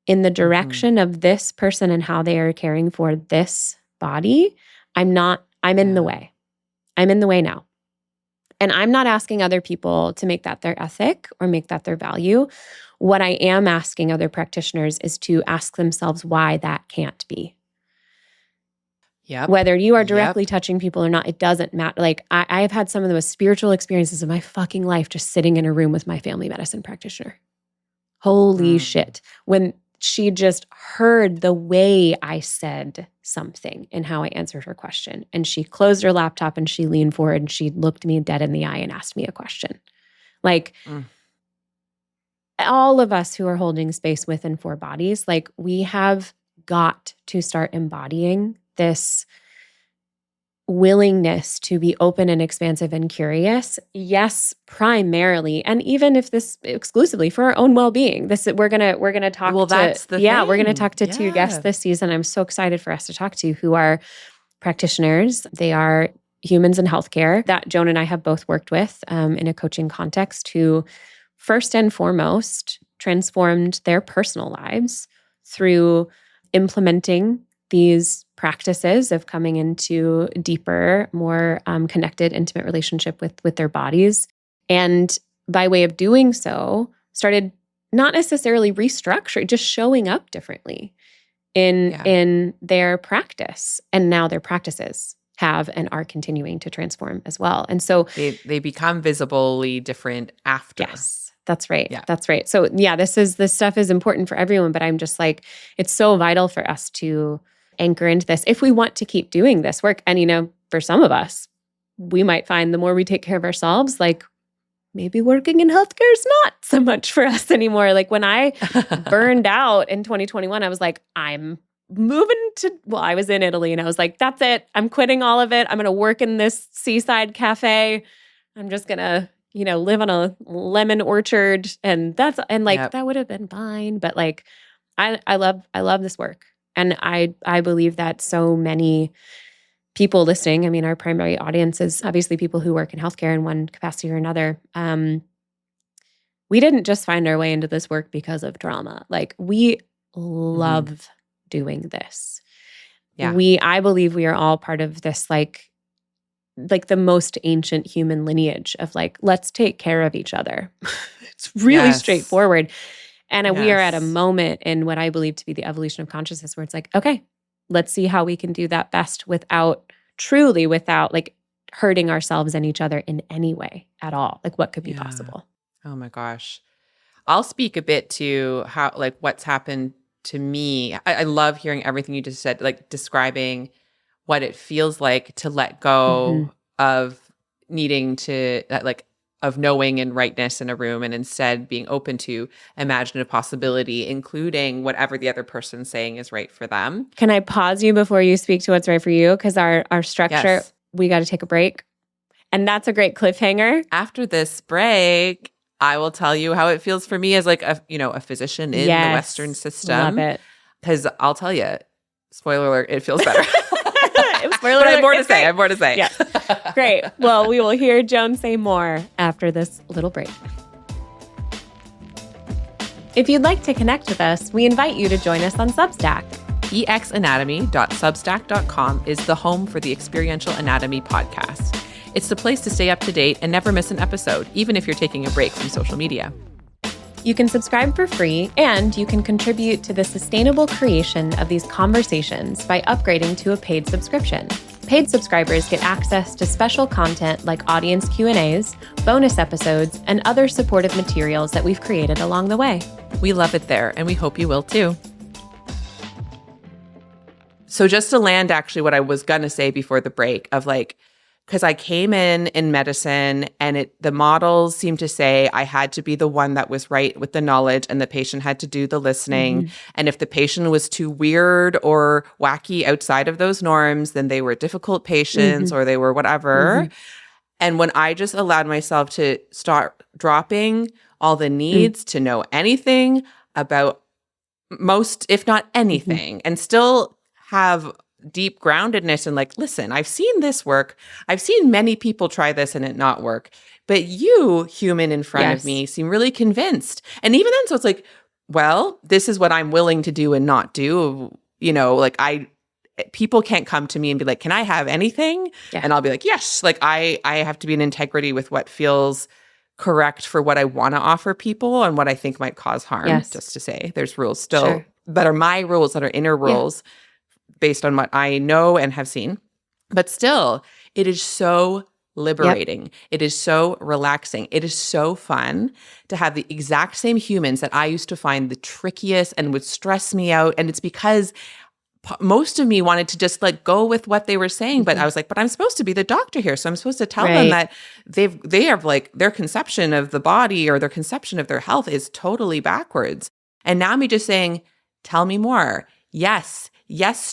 in the direction of this person and how they are caring for this body, I'm in the way. I'm in the way now. And I'm not asking other people to make that their ethic or make that their value. What I am asking other practitioners is to ask themselves why that can't be. Whether you are directly touching people or not, it doesn't matter. Like I have had some of the most spiritual experiences of my fucking life just sitting in a room with my family medicine practitioner. Holy shit. When she just heard the way I said something and how I answered her question. And she closed her laptop and she leaned forward and she looked me dead in the eye and asked me a question. Like all of us who are holding space with and for bodies, like we have got to start embodying this willingness to be open and expansive and curious. Yes, primarily, and even if this exclusively for our own well-being. We're gonna talk. Well, that's the thing. We're gonna talk to two guests this season. I'm so excited for us to talk to who are practitioners. They are humans in healthcare that Joan and I have both worked with in a coaching context, who first and foremost transformed their personal lives through implementing these practices of coming into deeper, more connected, intimate relationship with their bodies. And by way of doing so, started not necessarily restructuring, just showing up differently in their practice. And now their practices have and are continuing to transform as well. And so they become visibly different after. Yes, that's right. Yeah. That's right. So yeah, this stuff is important for everyone, but I'm just like, it's so vital for us to anchor into this if we want to keep doing this work. And, for some of us, we might find the more we take care of ourselves, like maybe working in healthcare is not so much for us anymore. Like when I burned out in 2021, I was like, I'm moving I was in Italy and I was like, that's it. I'm quitting all of it. I'm going to work in this seaside cafe. I'm just going to, live on a lemon orchard. And that would have been fine. But like, I love this work. And I believe that so many people listening, I mean, our primary audience is obviously people who work in healthcare in one capacity or another. We didn't just find our way into this work because of drama. Like we love doing this. Yeah. I believe we are all part of this, like the most ancient human lineage of like, let's take care of each other. It's really straightforward. And we are at a moment in what I believe to be the evolution of consciousness where it's like, okay, let's see how we can do that best without like hurting ourselves and each other in any way at all. Like what could be possible? Oh my gosh. I'll speak a bit to how, like what's happened to me. I love hearing everything you just said, like describing what it feels like to let go of needing to of knowing and rightness in a room and instead being open to imaginative possibility, including whatever the other person's saying is right for them. Can I pause you before you speak to what's right for you? Because our structure, we got to take a break. And that's a great cliffhanger. After this break, I will tell you how it feels for me as like a physician in the Western system. Love it. Because I'll tell you, spoiler alert, it feels better. But I have more to say. I have more to say. Yeah. Great. Well, we will hear Joan say more after this little break. If you'd like to connect with us, we invite you to join us on Substack. exanatomy.substack.com is the home for the Experiential Anatomy podcast. It's the place to stay up to date and never miss an episode, even if you're taking a break from social media. You can subscribe for free, and you can contribute to the sustainable creation of these conversations by upgrading to a paid subscription. Paid subscribers get access to special content like audience Q&As, bonus episodes, and other supportive materials that we've created along the way. We love it there, and we hope you will too. So just to land actually what I was going to say before the break of like, because I came in medicine and the models seemed to say I had to be the one that was right with the knowledge and the patient had to do the listening. And if the patient was too weird or wacky outside of those norms, then they were difficult patients or they were whatever. And when I just allowed myself to start dropping all the needs to know anything about most, if not anything, and still have deep groundedness and like, listen, I've seen this work. I've seen many people try this and it not work. But you, human in front of me, seem really convinced. And even then, so it's like, well, this is what I'm willing to do and not do. People can't come to me and be like, can I have anything? And I'll be like, yes. Like I have to be in integrity with what feels correct for what I want to offer people and what I think might cause harm. Just to say, there's rules still that are my rules, that are inner rules. Based on what I know and have seen. But still, it is so liberating. It is so relaxing. It is so fun to have the exact same humans that I used to find the trickiest and would stress me out. And it's because most of me wanted to just like go with what they were saying. But I was like, but I'm supposed to be the doctor here. So I'm supposed to tell them that they have like their conception of the body or their conception of their health is totally backwards. And now me just saying, tell me more. Yes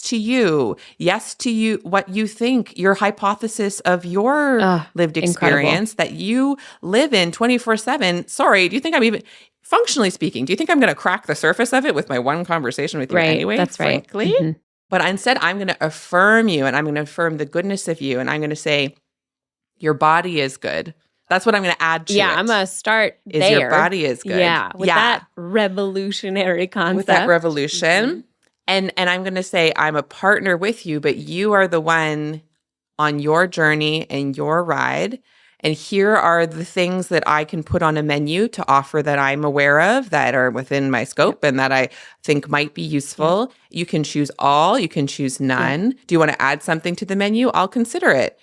to you. Yes to you, what you think, your hypothesis of your lived experience that you live in 24/7. Sorry, do you think I'm even, functionally speaking, do you think I'm going to crack the surface of it with my one conversation with you anyway? That's right. Frankly? But instead, I'm going to affirm you and I'm going to affirm the goodness of you. And I'm going to say, your body is good. That's what I'm going to add to it. I'm going to start is there. Your body is good. With that revolutionary concept. With that revolution. And I'm going to say, I'm a partner with you, but you are the one on your journey and your ride. And here are the things that I can put on a menu to offer that I'm aware of, that are within my scope and that I think might be useful. You can choose all, you can choose none. Do you want to add something to the menu? I'll consider it.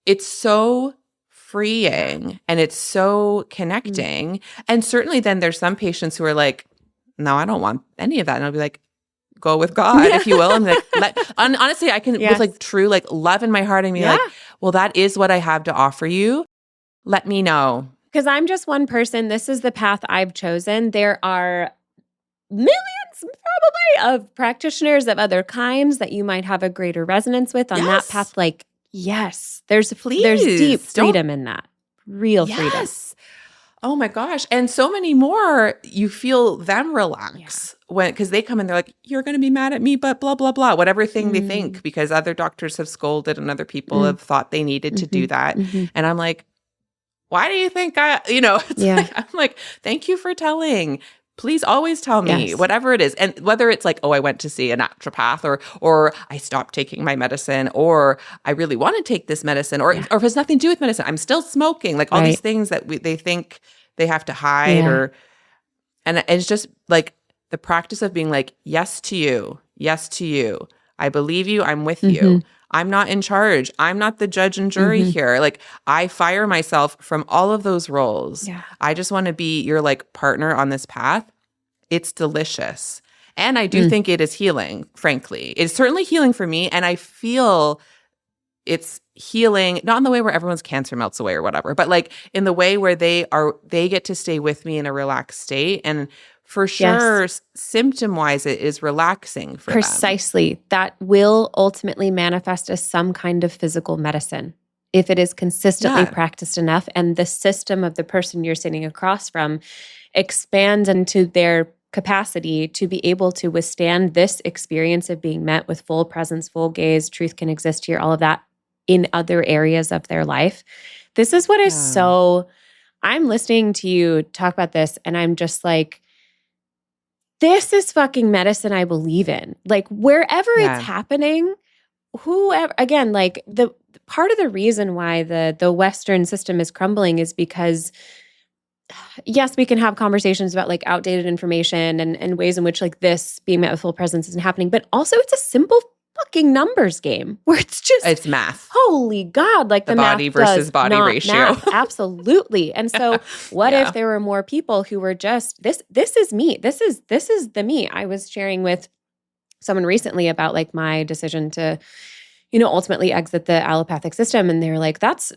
It's so freeing and it's so connecting. And certainly then there's some patients who are like, no, I don't want any of that. And I'll be like, go with God, if you will. And like, honestly, I can, with like true, like love in my heart, and be like, well, that is what I have to offer you. Let me know. Because I'm just one person. This is the path I've chosen. There are millions probably of practitioners of other kinds that you might have a greater resonance with on that path. Like, yes, there's deep freedom in that. Real freedom. Oh my gosh. And so many more, you feel them relax because they come in, they're like, you're going to be mad at me, but blah, blah, blah, whatever thing they think, because other doctors have scolded and other people have thought they needed to do that. And I'm like, why do you think I'm like, thank you for telling. Please always tell me, whatever it is. And whether it's like, oh, I went to see a naturopath, or I stopped taking my medicine, or I really want to take this medicine, or if it has nothing to do with medicine, I'm still smoking, like all these things that they think they have to hide, and it's just like the practice of being like, yes to you. Yes to you. I believe you. I'm with you. I'm not in charge. I'm not the judge and jury here. Like, I fire myself from all of those roles. I just want to be your like partner on this path. It's delicious. And I do think it is healing, frankly. It's certainly healing for me. And I feel it's healing, not in the way where everyone's cancer melts away or whatever, but like in the way where they get to stay with me in a relaxed state. And for sure, symptom-wise, it is relaxing for them. Precisely. That will ultimately manifest as some kind of physical medicine if it is consistently practiced enough, and the system of the person you're sitting across from expands into their capacity to be able to withstand this experience of being met with full presence, full gaze, truth can exist here, all of that in other areas of their life. This is what is so, I'm listening to you talk about this and I'm just like, this is fucking medicine I believe in. Like, wherever it's happening, whoever, again, like the part of the reason why the Western system is crumbling is because, yes, we can have conversations about like outdated information and ways in which like this being met with full presence isn't happening, but also it's a simple fucking numbers game where it's math. Holy God, like the body math versus body ratio. Math. Absolutely. And so what if there were more people who were just this is me. This is the me. I was sharing with someone recently about like my decision to ultimately exit the allopathic system. And they were like, that's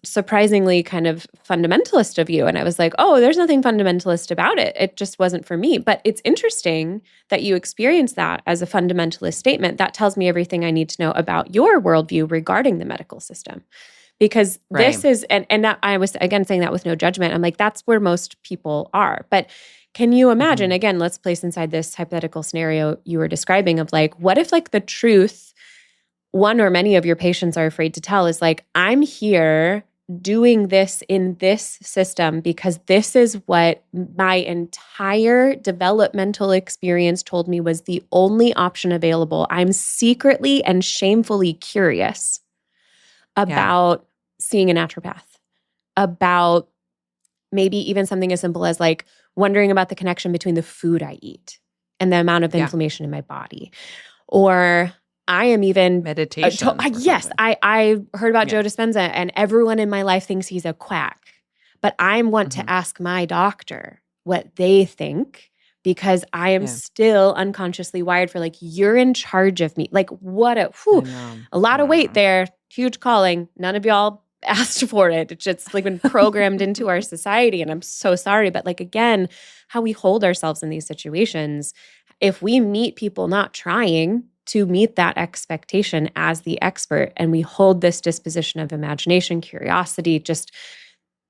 surprisingly kind of fundamentalist of you. And I was like, oh, there's nothing fundamentalist about it. It just wasn't for me. But it's interesting that you experience that as a fundamentalist statement. That tells me everything I need to know about your worldview regarding the medical system. Because this is, and that, I was, again, saying that with no judgment. I'm like, that's where most people are. But can you imagine, again, let's place inside this hypothetical scenario you were describing of like, what if like the truth one or many of your patients are afraid to tell is like, I'm here doing this in this system because this is what my entire developmental experience told me was the only option available. I'm secretly and shamefully curious about seeing a naturopath, about maybe even something as simple as like wondering about the connection between the food I eat and the amount of inflammation in my body. Or I am even meditation. Yes, I heard about Joe Dispenza, and everyone in my life thinks he's a quack. But I want to ask my doctor what they think because I am still unconsciously wired for like, you're in charge of me. Like what a lot of weight there, huge calling. None of y'all asked for it. It's just like been programmed into our society. And I'm so sorry. But like, again, how we hold ourselves in these situations, if we meet people not trying to meet that expectation as the expert, and we hold this disposition of imagination, curiosity, just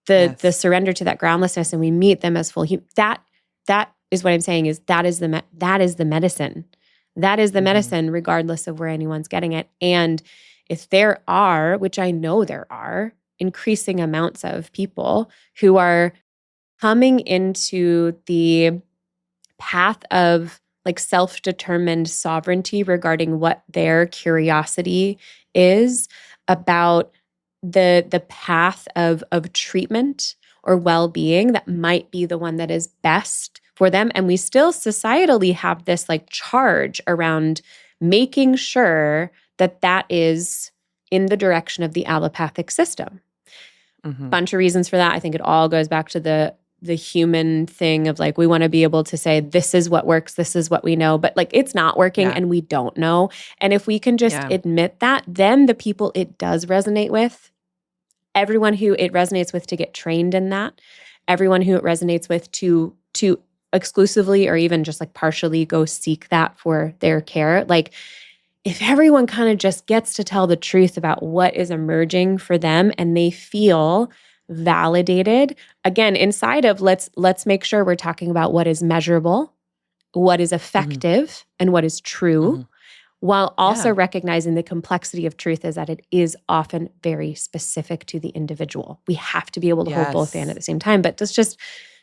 the surrender to that groundlessness, and we meet them as full human. That is what I'm saying is that is the medicine. That is the medicine, regardless of where anyone's getting it. And if there are, which I know there are, increasing amounts of people who are coming into the path of like self-determined sovereignty regarding what their curiosity is about the path of treatment or well-being that might be the one that is best for them. And we still societally have this like charge around making sure that that is in the direction of the allopathic system. Bunch of reasons for that. I think it all goes back to the human thing of like, we want to be able to say, this is what works, this is what we know, but like it's not working and we don't know. And if we can just admit that, then the people it does resonate with, everyone who it resonates with to get trained in that, everyone who it resonates with to exclusively or even just like partially go seek that for their care. Like if everyone kind of just gets to tell the truth about what is emerging for them and they feel validated, again, inside of let's make sure we're talking about what is measurable, what is effective, and what is true, while also recognizing the complexity of truth is that it is often very specific to the individual. We have to be able to hold both in at the same time. But just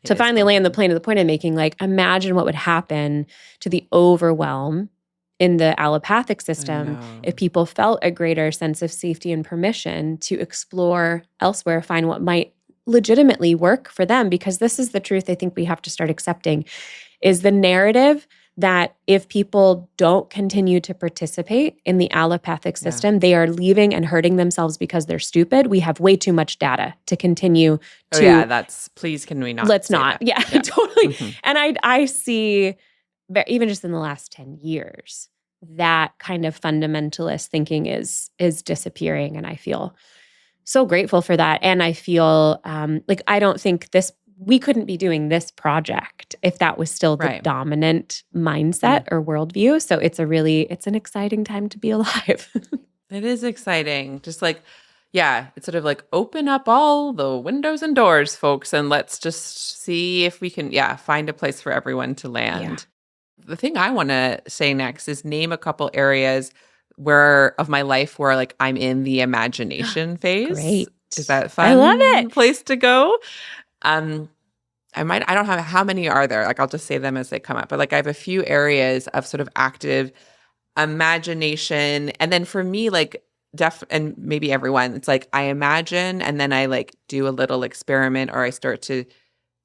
to finally land the plane to the point I'm making, like imagine what would happen to the overwhelm in the allopathic system if people felt a greater sense of safety and permission to explore elsewhere, find what might legitimately work for them. Because this is the truth I think we have to start accepting, is the narrative that if people don't continue to participate in the allopathic system, they are leaving and hurting themselves because they're stupid. We have way too much data to continue to— please can we not? Let's not. That? Yeah, totally. And I see, even just in the last 10 years, that kind of fundamentalist thinking is disappearing. And I feel so grateful for that. And I feel like I don't think we couldn't be doing this project if that was still the dominant mindset or worldview. So it's an exciting time to be alive. It is exciting. Just like, it's sort of like open up all the windows and doors, folks, and let's just see if we can, find a place for everyone to land. Yeah. The thing I want to say next is name a couple areas of my life where like I'm in the imagination phase. Great. Is that fun? I love it. Place to go. I don't have, how many are there? Like I'll just say them as they come up. But like I have a few areas of sort of active imagination. And then for me, like and maybe everyone, it's like I imagine and then I like do a little experiment or I start to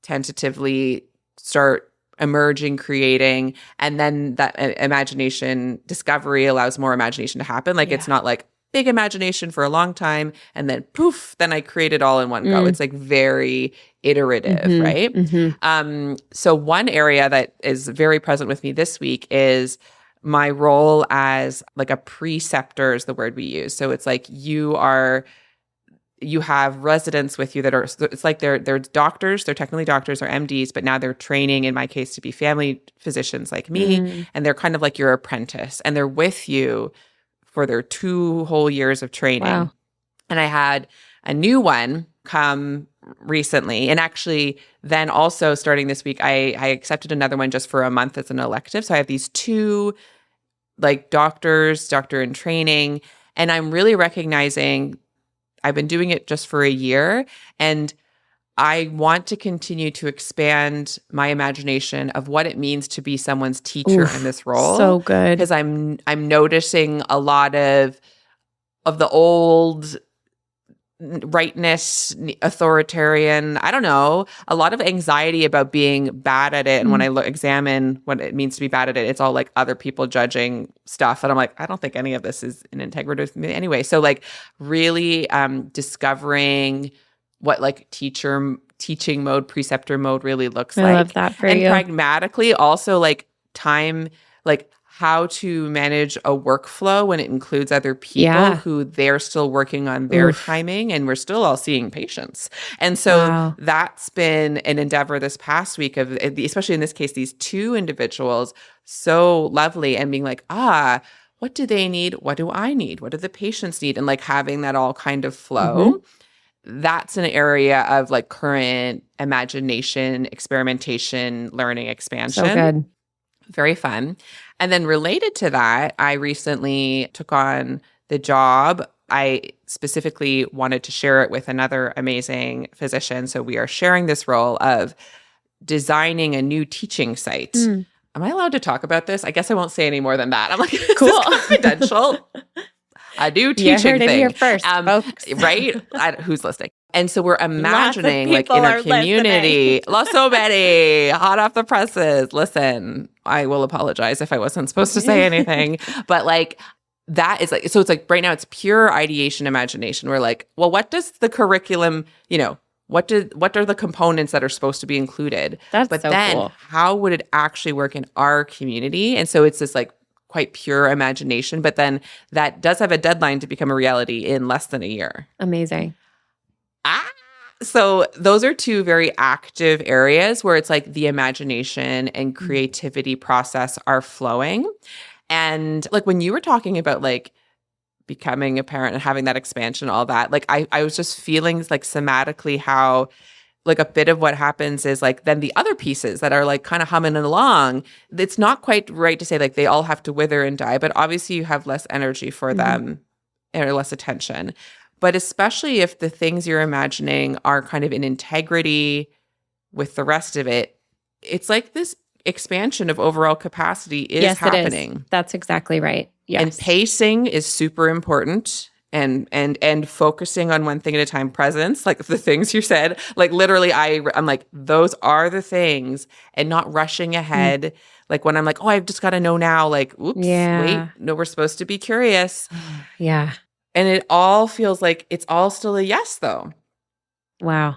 tentatively start emerging, creating, and then that imagination discovery allows more imagination to happen. Like it's not like big imagination for a long time and then poof, then I create it all in one go. It's like very iterative, right? So one area that is very present with me this week is my role as like a preceptor is the word we use. So it's like you have residents with you that are, it's like they're doctors, they're technically doctors or MDs, but now they're training, in my case, to be family physicians like me. And they're kind of like your apprentice and they're with you for their 2 whole years of training. Wow. And I had a new one come recently. And actually then also starting this week, I accepted another one just for a month as an elective. So I have these 2 like doctor in training. And I'm really recognizing I've been doing it just for a year and I want to continue to expand my imagination of what it means to be someone's teacher in this role. So good. Because I'm noticing a lot of the old rightness, authoritarian, I don't know, a lot of anxiety about being bad at it. And when I examine what it means to be bad at it, it's all like other people judging stuff. And I'm like, I don't think any of this is in integrity with me anyway. So like really discovering what like teaching mode, preceptor mode really looks like. I love that for you. And pragmatically also like time, like how to manage a workflow when it includes other people who they're still working on their timing and we're still all seeing patients. And so that's been an endeavor this past week of, especially in this case, these 2 individuals, so lovely and being like, what do they need? What do I need? What do the patients need? And like having that all kind of flow. That's an area of like current imagination, experimentation, learning, expansion. So good. Very fun. And then related to that, I recently took on the job. I specifically wanted to share it with another amazing physician. So we are sharing this role of designing a new teaching site. Am I allowed to talk about this? I guess I won't say any more than that. I'm like, cool. Is this confidential? a new You teaching heard it here thing. first, folks. Right? Who's listening? And so we're Lots of imagining like people in our are community, listening. so many hot off the presses. Listen, I will apologize if I wasn't supposed to say anything, but like that is like, so it's like right now it's pure ideation imagination. We're like, well, what does the curriculum, what are the components that are supposed to be included? That's But so then cool. how would it actually work in our community? And so it's this like quite pure imagination, but then that does have a deadline to become a reality in less than a year. Amazing. So those are two very active areas where it's like the imagination and creativity process are flowing. And like when you were talking about like becoming a parent and having that expansion, all that, like I was just feeling like somatically how like a bit of what happens is like then the other pieces that are like kind of humming along, it's not quite right to say like they all have to wither and die, but obviously you have less energy for them or less attention. But especially if the things you're imagining are kind of in integrity with the rest of it, it's like this expansion of overall capacity is happening. It is. That's exactly right. Yes. And pacing is super important. And focusing on one thing at a time, presence, like the things you said, like literally I'm like, those are the things, and not rushing ahead. Like when I'm like, oh, I've just got to know now, like, oops, wait, no, we're supposed to be curious. Yeah. And it all feels like it's all still a yes, though. Wow.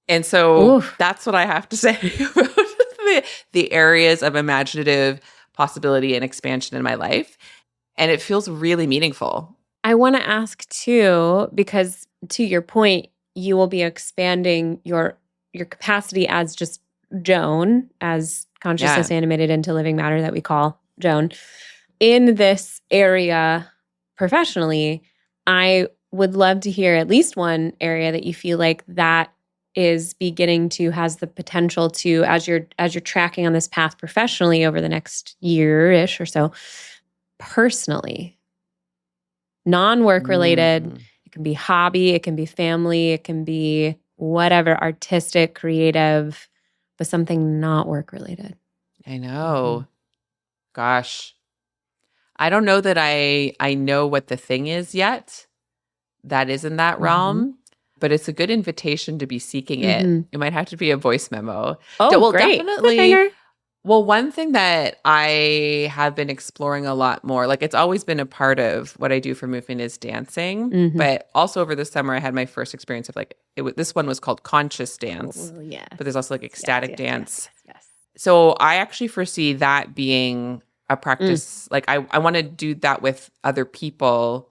And so that's what I have to say about the areas of imaginative possibility and expansion in my life. And it feels really meaningful. I want to ask too, because to your point, you will be expanding your capacity as just Joan, as consciousness animated into living matter that we call Joan. In this area professionally, I would love to hear at least one area that you feel like that is beginning to has the potential to, as you're tracking on this path professionally over the next year-ish or so, personally, non-work related, it can be hobby, it can be family, it can be whatever, artistic, creative, but something not work related. I know. Gosh. I don't know that I know what the thing is yet that is in that realm, but it's a good invitation to be seeking it. It might have to be a voice memo. Oh, well, great. Definitely. Well, one thing that I have been exploring a lot more, like it's always been a part of what I do for movement is dancing, but also over the summer I had my first experience of like, this one was called conscious dance, but there's also like ecstatic dance. Yes. So I actually foresee that being a practice. Like I want to do that with other people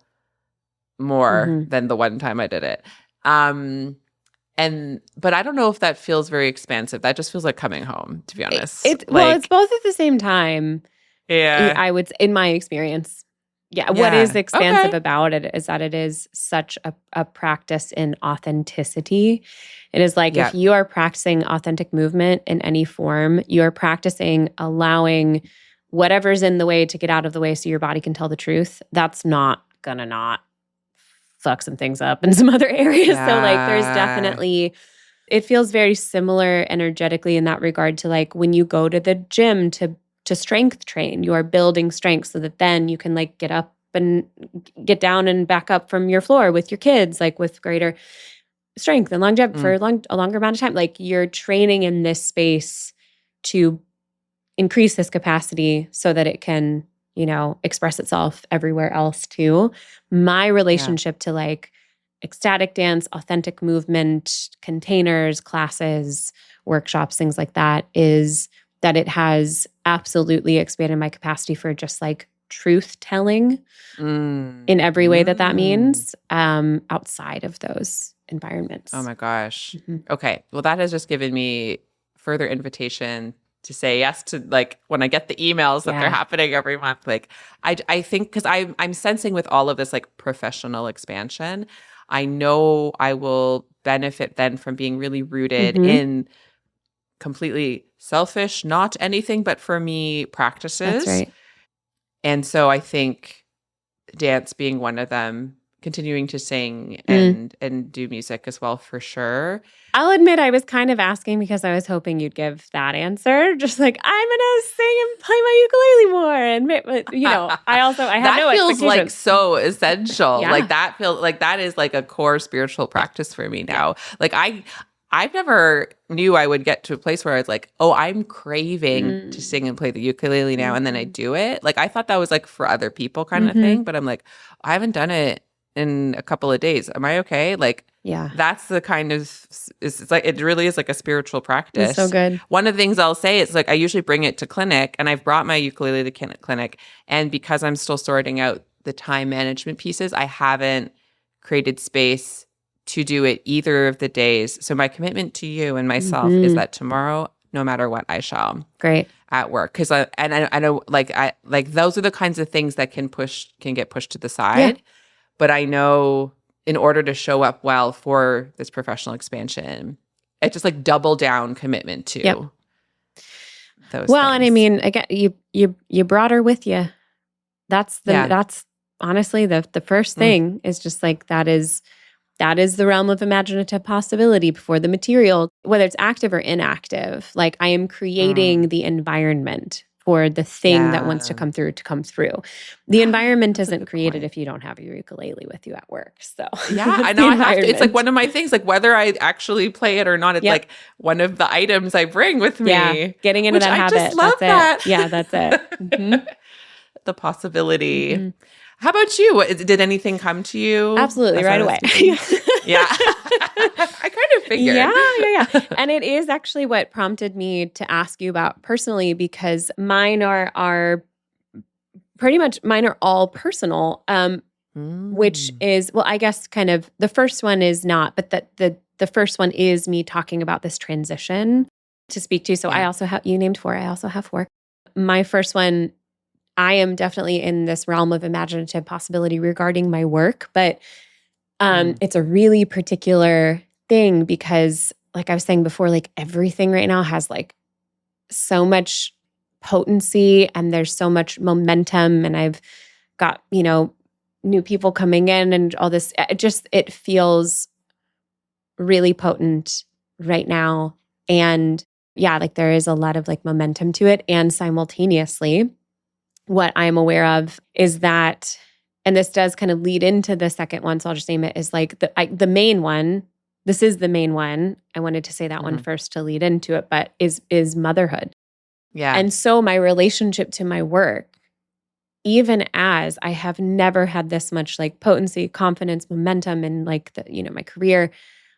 more than the one time I did it. But I don't know if that feels very expansive. That just feels like coming home, to be honest. It's both at the same time. Yeah. I would, in my experience. Yeah. What is expansive about it is that it is such a practice in authenticity. It is like if you are practicing authentic movement in any form, you are practicing allowing whatever's in the way to get out of the way so your body can tell the truth. That's not gonna not fuck some things up in some other areas. So like there's definitely, it feels very similar energetically in that regard to like when you go to the gym to strength train, you are building strength so that then you can like get up and get down and back up from your floor with your kids, like with greater strength and longevity for a longer amount of time. Like you're training in this space to increase this capacity so that it can, express itself everywhere else too. My relationship to like ecstatic dance, authentic movement, containers, classes, workshops, things like that is that it has absolutely expanded my capacity for just like truth telling in every way that means outside of those environments. Oh my gosh. Okay. Well, that has just given me further invitation to say yes to like when I get the emails that they're happening every month. Like I think because I'm sensing with all of this like professional expansion, I know I will benefit then from being really rooted in completely selfish, not anything but for me practices. That's right. And so I think dance being one of them continuing to sing Mm. and do music as well, for sure. I'll admit I was kind of asking because I was hoping you'd give that answer. Just like, I'm gonna sing and play my ukulele more, and I had That no feels like expectations. so essential. Like Yeah. that feels like that is like a core spiritual practice for me Yeah. now. Like I've never knew I would get to a place where I was like, oh, I'm craving to Mm. sing and play the ukulele now, and then I Mhm. do it. Like I thought that was like for other people kind of Mhm. thing, but I'm like, I haven't done it in a couple of days. Am I okay? Like Yeah. that's the kind of it's like it really is like a spiritual It's so practice. good. One of the things I'll say is like I usually bring it to clinic, and I've brought my ukulele to clinic, and because I'm still sorting out the time management pieces, I haven't created space to do it either of the days. So my commitment to you and myself is Mhm. that tomorrow, no matter what, I shall Great. at work, because I know I like those are the kinds of things that can get pushed to the Yeah. side, but I know in order to show up well for this professional expansion, it's just like double down commitment Yep. to those Well, and I things. mean, again, you brought her with you. Yeah. That's honestly the first Mm. thing is just like that is the realm of imaginative possibility before the material, whether it's active or inactive. Like I am creating Mm. the environment for the thing that wants to Yeah. come through to come through. The environment That's a isn't good created point. if you don't have your ukulele with you at work. So Yeah, I it's know the I have to. It's like environment. one of my things, like whether I actually play it or not, it's Yep. like one of the items I bring with Yeah. me, Getting into which that I just habit. love That's it. that. Yeah, that's it. The possibility. Hmm. How about you? Did anything come to you Absolutely, as I right was away. speaking? Yeah. I kind of Yeah, figured. yeah, yeah. And it is actually what prompted me to ask you about personally because mine are pretty much mine are all personal. Which Mm. is well, I guess kind of the first one is not, but the first one is me talking about this transition to speak to. So I Yeah. also have you named four. I also have four. My first one, I am definitely in this realm of imaginative possibility regarding my work, but Mm. it's a really particular thing because, like I was saying before, like everything right now has like so much potency and there's so much momentum, and I've got new people coming in and all this. It feels really potent right now, and yeah, like there is a lot of like momentum to it, and simultaneously what I'm aware of is that, and this does kind of lead into the second one, so I'll just name it, is like the main one. This is the main one. I wanted to say that one Mhm. first to lead into it, but is motherhood. Yeah. And so my relationship to my work, even as I have never had this much like potency, confidence, momentum in like my career,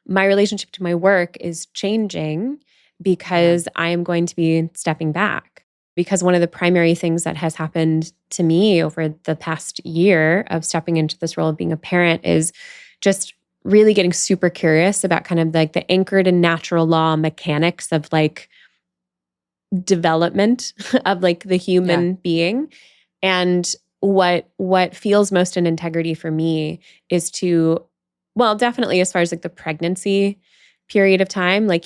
my relationship to my work is changing Yeah. because I am going to be stepping back. Because one of the primary things that has happened to me over the past year of stepping into this role of being a parent is just really getting super curious about kind of like the anchored and natural law mechanics of like development of like the Yeah. human being. And what feels most in integrity for me is to, well, definitely as far as like the pregnancy period of time, like,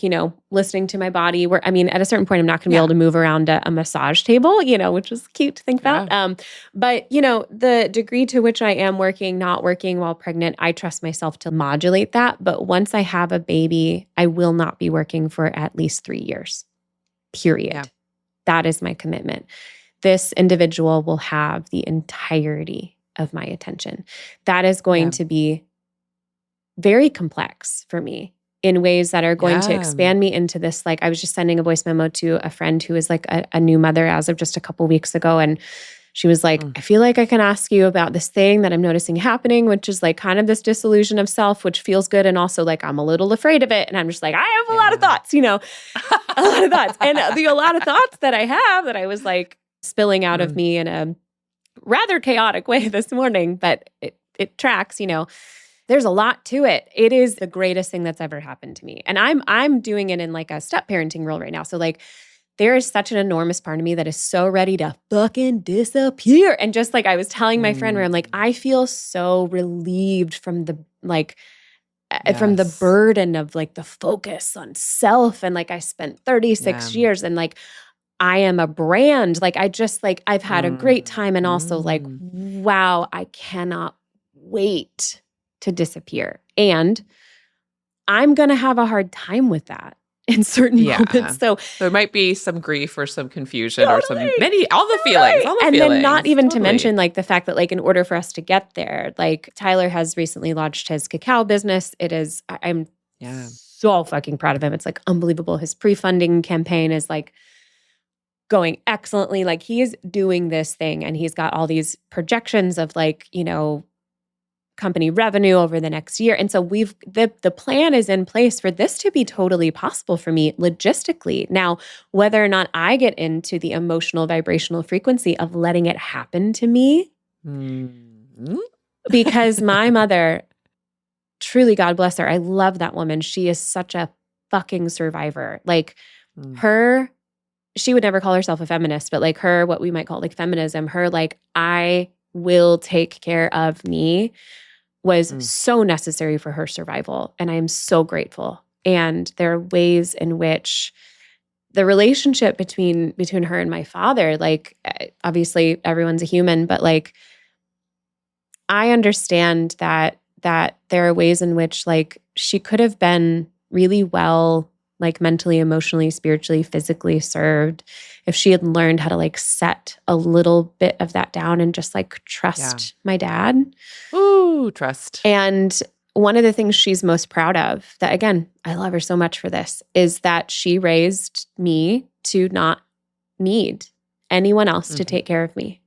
listening to my body where, I mean, at a certain point, I'm not going to be Yeah. able to move around a massage table, which is cute to think about. Yeah. But, the degree to which I am working, not working while pregnant, I trust myself to modulate that. But once I have a baby, I will not be working for at least 3 years, Yeah. period. That is my commitment. This individual will have the entirety of my attention. That is going Yeah. to be very complex for me in ways that are going to Yeah. expand me into this. Like, I was just sending a voice memo to a friend who is like a new mother as of just a couple weeks ago. And she was like, Mm. I feel like I can ask you about this thing that I'm noticing happening, which is like kind of this disillusion of self, which feels good. And also, like, I'm a little afraid of it. And I'm just like, I have a lot of Yeah. thoughts, a lot of thoughts. And a lot of thoughts that I have that I was like spilling out of Mm. me in a rather chaotic way this morning, but it tracks, There's a lot to it. It is the greatest thing that's ever happened to me. And I'm doing it in like a step parenting role right now. So like there is such an enormous part of me that is so ready to fucking disappear. And just like I was telling my friend where I'm like, Mm. I feel so relieved from the like from the Yes. burden of like the focus on self. And like I spent 36 Yeah. years and like I am a brand. Like I just I've had a great Mm. time and also like, Mm. wow, I cannot wait to disappear. And I'm going to have a hard time with that in certain moments. So there might be some grief or some confusion or some totally. all the feelings, all the And feelings. then not even to Totally. mention like the fact that like in order for us to get there, like Tyler has recently launched his cacao business. It is, I'm so fucking proud of him. It's like unbelievable. His pre-funding campaign is like going excellently. Like he is doing this thing and he's got all these projections of like, you know, company revenue over the next year. And so the plan is in place for this to be totally possible for me logistically. Now, whether or not I get into the emotional vibrational frequency of letting it happen to me, because my mother, truly, God bless her, I love that woman. She is such a fucking survivor. Like her, she would never call herself a feminist, but like her, what we might call like feminism, her like, I will take care of me was so necessary for her survival. And I am so grateful. And there are ways in which the relationship between her and my father, like obviously everyone's a human, but like I understand that there are ways in which like she could have been really well, like mentally, emotionally, spiritually, physically served if she had learned how to like set a little bit of that down and just like trust my dad. Ooh, trust. And one of the things she's most proud of, that again, I love her so much for this, is that she raised me to not need anyone else to take care of me.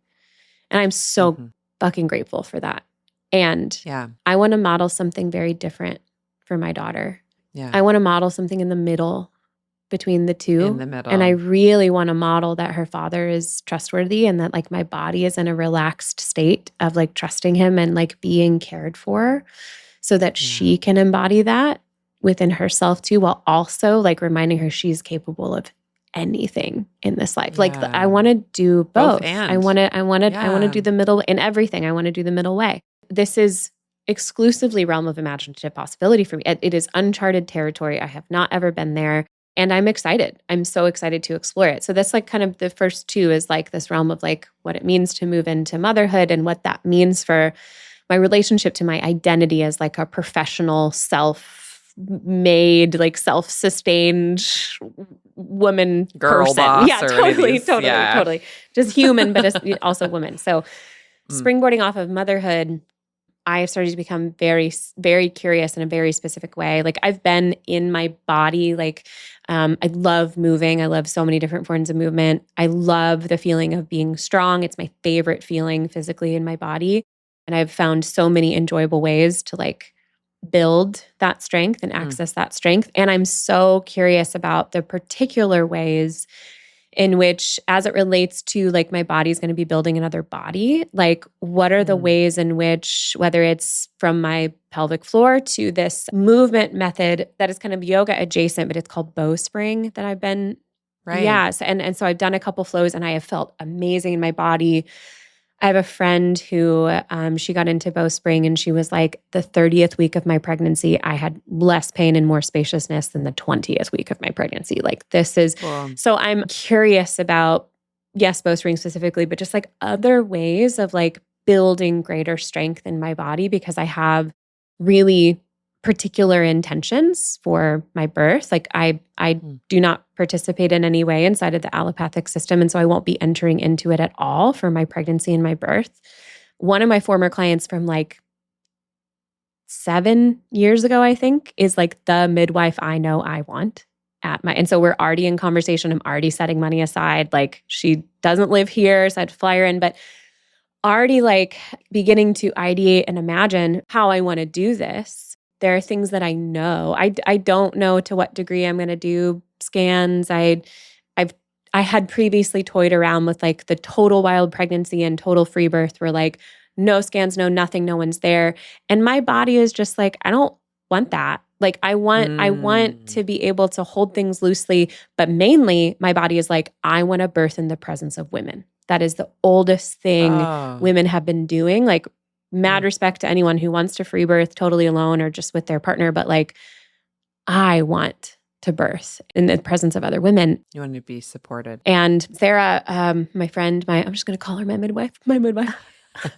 And I'm so fucking grateful for that. And I want to model something very different for my daughter. I want to model something in the middle between the two. In the middle. And I really want to model that her father is trustworthy and that like my body is in a relaxed state of like trusting him and like being cared for so that she can embody that within herself too, while also like reminding her she's capable of anything in this life. Like I want to do both. and. I want to do the middle in everything. I want to do the middle way. This is exclusively realm of imaginative possibility for me. It is uncharted territory. I have not ever been there. And I'm excited. I'm so excited to explore it. So that's like kind of the first two is like this realm of like what it means to move into motherhood and what that means for my relationship to my identity as like a professional self-made, like self-sustained woman girl person. Boss Yeah, or totally. Just human, but also woman. So springboarding off of motherhood, I started to become very, very curious in a very specific way. Like I've been in my body, like I love moving. I love so many different forms of movement. I love the feeling of being strong. It's my favorite feeling physically in my body. And I've found so many enjoyable ways to like build that strength and access that strength. And I'm so curious about the particular ways in which, as it relates to like my body's going to be building another body, like what are the ways in which, whether it's from my pelvic floor to this movement method that is kind of yoga adjacent, but it's called Bowspring that I've been, yes. And so I've done a couple flows and I have felt amazing in my body. I have a friend who she got into Bowspring and she was like, the 30th week of my pregnancy, I had less pain and more spaciousness than the 20th week of my pregnancy. Like this is, so I'm curious about, yes, Bowspring specifically, but just like other ways of like building greater strength in my body because I have really particular intentions for my birth. Like I do not participate in any way inside of the allopathic system. And so I won't be entering into it at all for my pregnancy and my birth. One of my former clients from like 7 years ago, I think, is like the midwife I know I want at my, and so we're already in conversation. I'm already setting money aside. Like she doesn't live here, so I'd fly her in, but already like beginning to ideate and imagine how I want to do this. There are things that I know. I don't know to what degree I'm going to do scans. I had previously toyed around with like the total wild pregnancy and total free birth where like no scans, no nothing, no one's there. And my body is just like, I don't want that. Like I want to be able to hold things loosely, but mainly my body is like, I want to birth in the presence of women. That is the oldest thing women have been doing. Like mad respect to anyone who wants to free birth totally alone or just with their partner. But like, I want to birth in the presence of other women. You want to be supported. And Sarah, my friend, I'm just going to call her my midwife.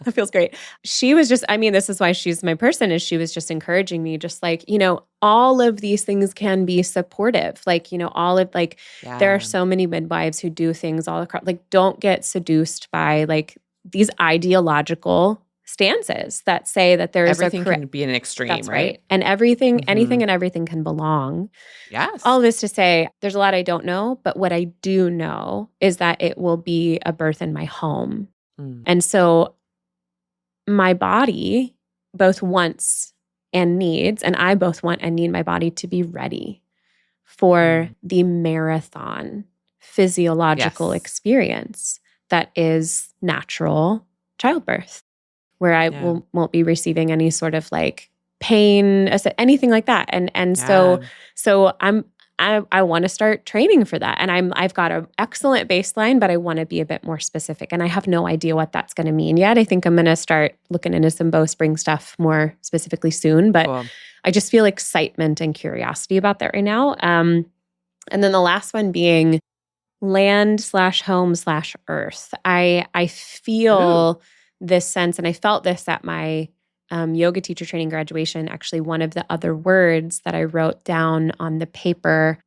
That feels great. She was just, I mean, this is why she's my person, is she was just encouraging me, just like, all of these things can be supportive. Like, all of like, there are Yeah. so many midwives who do things all across, like, don't get seduced by like these ideological stances that say that there is a Everything correct, can be an extreme, that's right? right. And everything, anything Mhm. and everything can belong. Yes. All this to say, there's a lot I don't know, but what I do know is that it will be a birth in my home. Mm. And so my body both wants and needs, and I both want and need my body to be ready for Mm. the marathon physiological Yes. experience that is natural childbirth, where I Yeah. won't be receiving any sort of like pain, anything like that. And Yeah. so I want to start training for that. And I've got an excellent baseline, but I want to be a bit more specific. And I have no idea what that's going to mean yet. I think I'm going to start looking into some bowspring stuff more specifically soon. But Cool. I just feel excitement and curiosity about that right now. And then the last one being land/home/earth. I Ooh. feel this sense, and I felt this at my yoga teacher training graduation. Actually, one of the other words that I wrote down on the paper.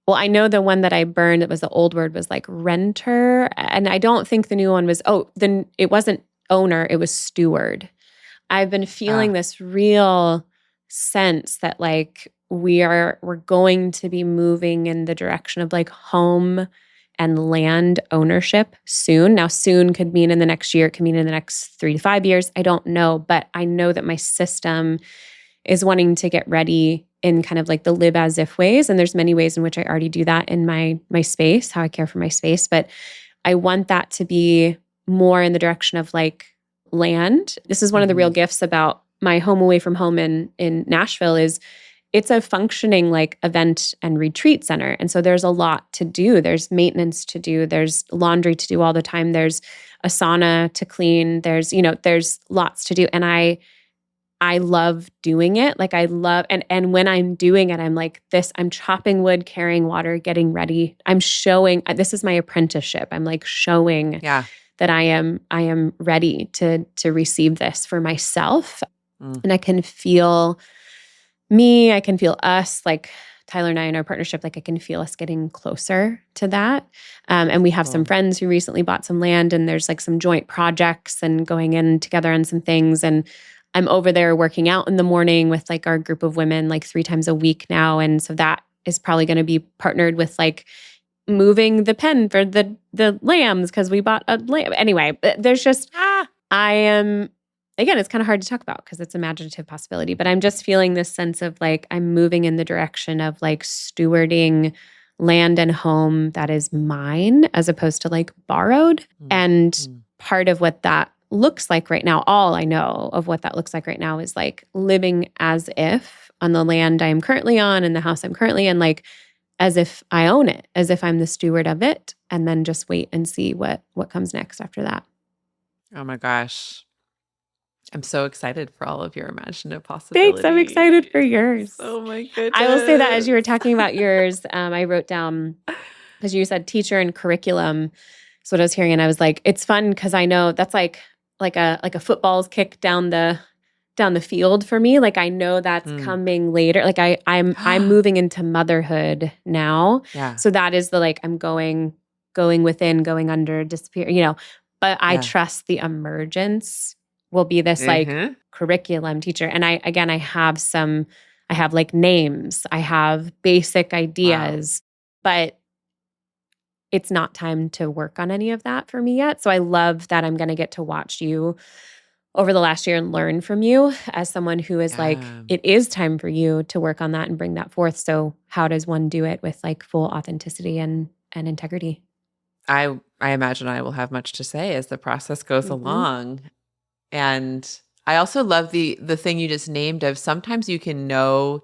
Well, I know the one that I burned that was the old word was like renter. And I don't think the new one was, then it wasn't owner, it was steward. I've been feeling Ah. this real sense that like we're going to be moving in the direction of like home and land ownership soon. Now, soon could mean in the next year, it could mean in the next 3 to 5 years. I don't know, but I know that my system is wanting to get ready in kind of like the live as if ways. And there's many ways in which I already do that in my space, how I care for my space. But I want that to be more in the direction of like land. This is one of the real Mhm. gifts about my home away from home in Nashville is it's a functioning like event and retreat center. And so there's a lot to do. There's maintenance to do. There's laundry to do all the time. There's a sauna to clean. There's lots to do. And I love doing it. Like I love and when I'm doing it, I'm like this, I'm chopping wood, carrying water, getting ready. I'm showing this is my apprenticeship. I'm like showing Yeah. that I am ready to receive this for myself. Mm. And I can feel me, I can feel us, like Tyler and I in our partnership, like I can feel us getting closer to that. And we have some Cool. friends who recently bought some land and there's like some joint projects and going in together on some things. And I'm over there working out in the morning with like our group of women like 3 times a week now. And so that is probably going to be partnered with like moving the pen for the lambs because we bought a lamb. Anyway, there's just Ah. I am again, it's kind of hard to talk about because it's imaginative possibility, but I'm just feeling this sense of like I'm moving in the direction of like stewarding land and home that is mine as opposed to like borrowed. Mm. And Mm. part of what that looks like right now, all I know of what that looks like right now is like living as if on the land I am currently on and the house I'm currently in, like as if I own it, as if I'm the steward of it, and then just wait and see what comes next after that. Oh my gosh. I'm so excited for all of your imaginative Thanks. I'm excited for possibilities. yours. Oh my I will say that as you were goodness. talking about yours, I wrote down because you said teacher and curriculum. So what I was hearing, and I was like, it's fun because I know that's like a football's kick down the field for me. Like I know that's Mm. coming later. Like I'm moving into motherhood now. Yeah. So that is the like I'm going within, going under, disappear. But I Yeah. trust the emergence will be this like Mhm. curriculum teacher. And I have like names, I have basic Wow. ideas, but it's not time to work on any of that for me yet. So I love that I'm going to get to watch you over the last year and learn from you as someone who is like, Yeah. it is time for you to work on that and bring that forth. So how does one do it with like full authenticity and integrity? I imagine I will have much to say as the process goes Mm-hmm. along. And I also love the thing you just named of sometimes you can know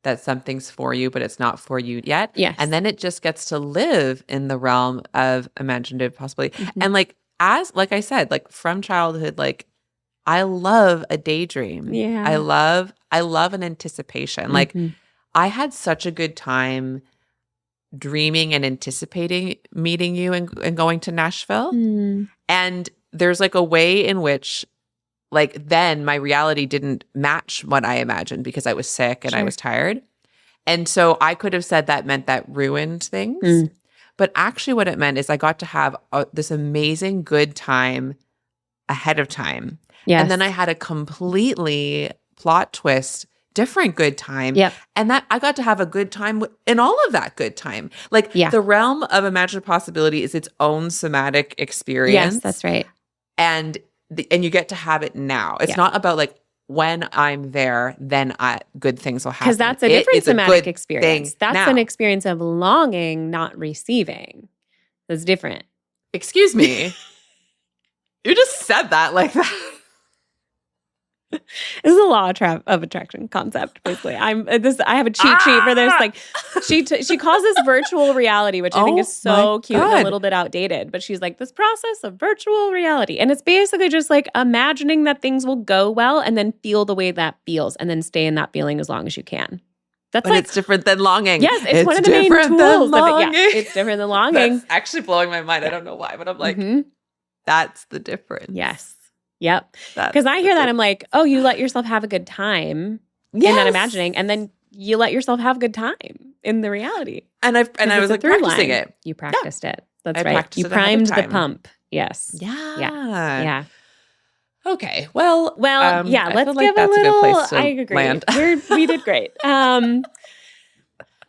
that something's for you, but it's not for you yet. And Yes. then it just gets to live in the realm of imaginative possibility. Mm-hmm. And like I said, like from childhood, like I love a daydream. I Yeah. love I love an anticipation. Like Mm-hmm. I had such a good time dreaming and anticipating meeting you and going to Nashville. Mm. And there's like a way in which like then my reality didn't match what I imagined because I was sick and I was tired. And so I could have said that meant that ruined things. But actually what it meant is I got to have this amazing good time ahead of time. Yes. And then I had a completely plot twist, different good time. Yep. And that I got to have a good time in all of that good time. Like the realm of imaginative possibility is its own somatic experience. Yes, that's right. And you get to have it now. It's not about like when I'm there, then good things will happen. Because that's a different somatic experience. That's an experience of longing, not receiving. That's different. Excuse me. You just said that like that. This is a law of attraction concept, basically. I have a cheat sheet for this. Like, she calls this virtual reality, which I think is so cute and a little bit outdated. But she's like, this process of virtual reality. And it's basically just like imagining that things will go well and then feel the way that feels and then stay in that feeling as long as you can. But it's different than longing. Yes, it's one of the main tools. It's different than longing. That's actually blowing my mind. I don't know why, but I'm like, that's the difference. Yes. Yep. Because I hear that, I'm like, oh, you let yourself have a good time in that imagining, and then you let yourself have a good time in the reality. And I was like practicing it. You practiced it. That's right. You primed the pump. Yes. Yeah. Okay. Well, yeah. Let's like give that's a little. A good place to I agree. land. We did great.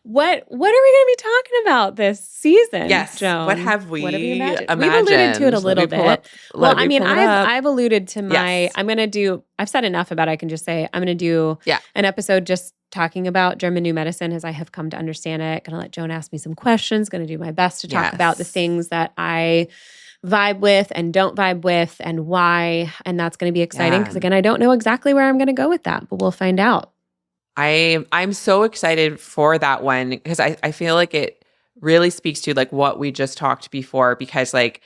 What are we going to be talking about this season, yes. Joan? What have we imagined? We've alluded to it a little bit. Well, I mean, I've alluded to my, I've said enough about it. I can just say I'm going to do an episode just talking about German New Medicine as I have come to understand it. Going to let Joan ask me some questions. Going to do my best to talk about the things that I vibe with and don't vibe with and why. And that's going to be exciting because, again, I don't know exactly where I'm going to go with that, but we'll find out. I'm so excited for that one because I feel like it really speaks to like what we just talked before because like